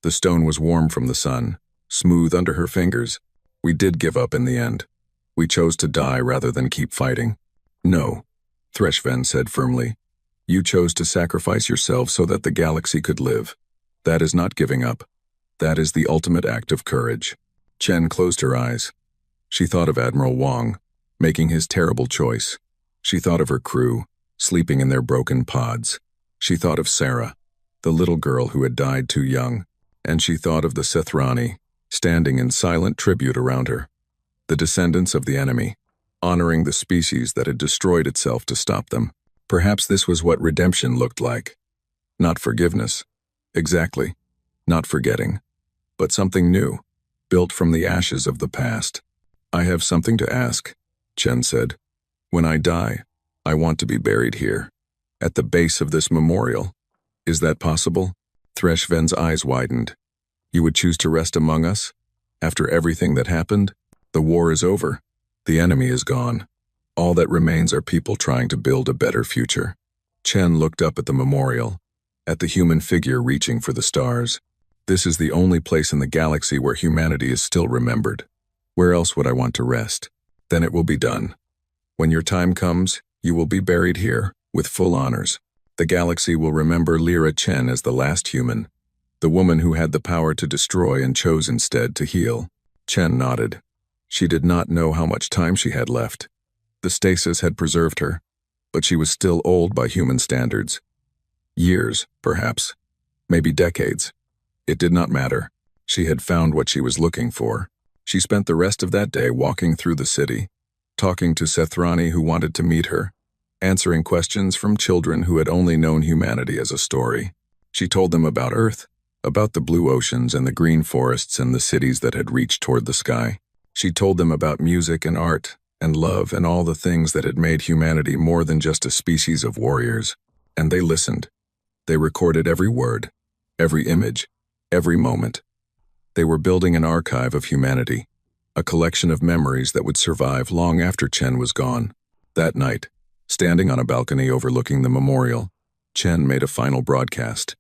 The stone was warm from the sun, smooth under her fingers. We did give up in the end. We chose to die rather than keep fighting. No, Threshven said firmly. You chose to sacrifice yourself so that the galaxy could live. That is not giving up. That is the ultimate act of courage. Chen closed her eyes. She thought of Admiral Wang, making his terrible choice. She thought of her crew, sleeping in their broken pods. She thought of Sarah, the little girl who had died too young. And she thought of the Sithrani, standing in silent tribute around her. The descendants of the enemy, honoring the species that had destroyed itself to stop them. Perhaps this was what redemption looked like. Not forgiveness. Exactly. Not forgetting. But something new, built from the ashes of the past. I have something to ask, Chen said. When I die, I want to be buried here, at the base of this memorial. Is that possible? Threshven's eyes widened. You would choose to rest among us? After everything that happened? The war is over. The enemy is gone. All that remains are people trying to build a better future. Chen looked up at the memorial, at the human figure reaching for the stars. This is the only place in the galaxy where humanity is still remembered. Where else would I want to rest? Then it will be done. When your time comes, you will be buried here, with full honors. The galaxy will remember Lyra Chen as the last human, the woman who had the power to destroy and chose instead to heal. Chen nodded. She did not know how much time she had left. The stasis had preserved her, but she was still old by human standards. Years, perhaps. Maybe decades. It did not matter. She had found what she was looking for. She spent the rest of that day walking through the city, talking to Sithrani who wanted to meet her, answering questions from children who had only known humanity as a story. She told them about Earth, about the blue oceans and the green forests and the cities that had reached toward the sky. She told them about music and art and love and all the things that had made humanity more than just a species of warriors. And they listened. They recorded every word, every image, every moment. They were building an archive of humanity, a collection of memories that would survive long after Chen was gone. That night, standing on a balcony overlooking the memorial, Chen made a final broadcast.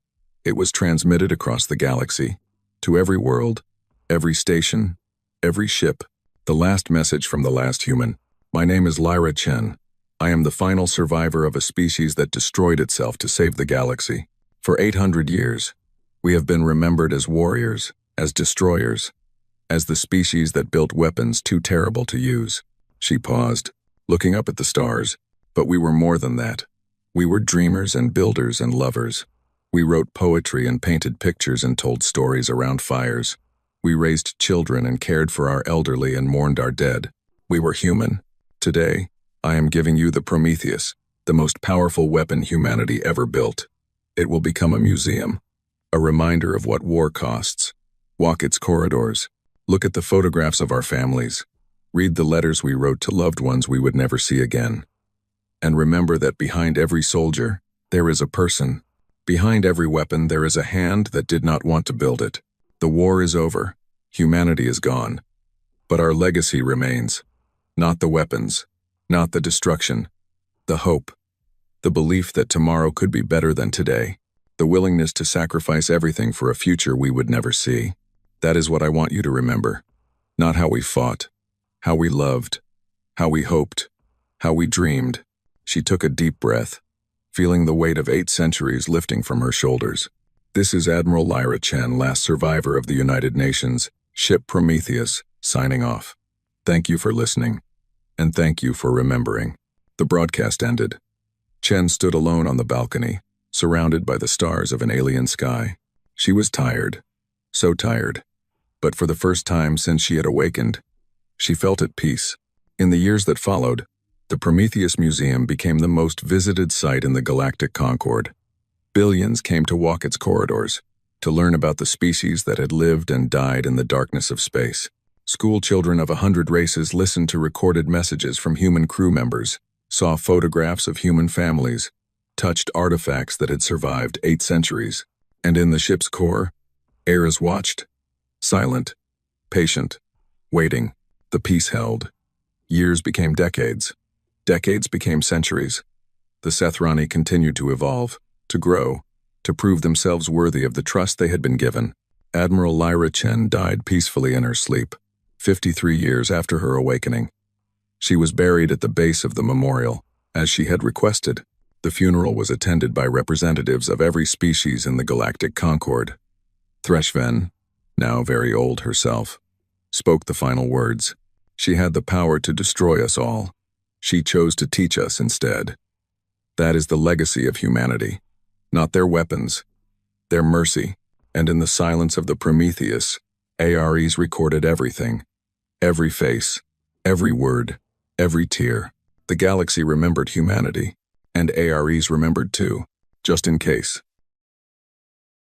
It was transmitted across the galaxy, to every world, every station, every ship. The last message from the last human. My name is Lyra Chen. I am the final survivor of a species that destroyed itself to save the galaxy. For 800 years, we have been remembered as warriors, as destroyers, as the species that built weapons too terrible to use. She paused, looking up at the stars. But we were more than that. We were dreamers and builders and lovers. We wrote poetry and painted pictures and told stories around fires. We raised children and cared for our elderly and mourned our dead. We were human. Today, I am giving you the Prometheus, the most powerful weapon humanity ever built. It will become a museum, a reminder of what war costs. Walk its corridors. Look at the photographs of our families. Read the letters we wrote to loved ones we would never see again. And remember that behind every soldier, there is a person. Behind every weapon, there is a hand that did not want to build it. The war is over. Humanity is gone. But our legacy remains. Not the weapons, not the destruction, the hope, the belief that tomorrow could be better than today, the willingness to sacrifice everything for a future we would never see. That is what I want you to remember. Not how we fought, how we loved, how we hoped, how we dreamed. She took a deep breath, feeling the weight of 8 centuries lifting from her shoulders. This is Admiral Lyra Chen, last survivor of the United Nations, ship Prometheus, signing off. Thank you for listening, and thank you for remembering. The broadcast ended. Chen stood alone on the balcony, surrounded by the stars of an alien sky. She was tired, so tired, but for the first time since she had awakened, she felt at peace. In the years that followed, the Prometheus Museum became the most visited site in the galactic Concord. Billions came to walk its corridors, to learn about the species that had lived and died in the darkness of space. School children of 100 races listened to recorded messages from human crew members, saw photographs of human families, touched artifacts that had survived 8 centuries. And in the ship's core, eras watched, silent, patient, waiting. The peace held. Years became decades. Decades became centuries. The Sethrani continued to evolve, to grow, to prove themselves worthy of the trust they had been given. Admiral Lyra Chen died peacefully in her sleep, 53 years after her awakening. She was buried at the base of the memorial, as she had requested. The funeral was attended by representatives of every species in the galactic Concord. Threshven, now very old herself, spoke the final words. She had the power to destroy us all. She chose to teach us instead. That is the legacy of humanity. Not their weapons, their mercy. And in the silence of the Prometheus, AREs recorded everything. Every face, every word, every tear. The galaxy remembered humanity, and AREs remembered too, just in case.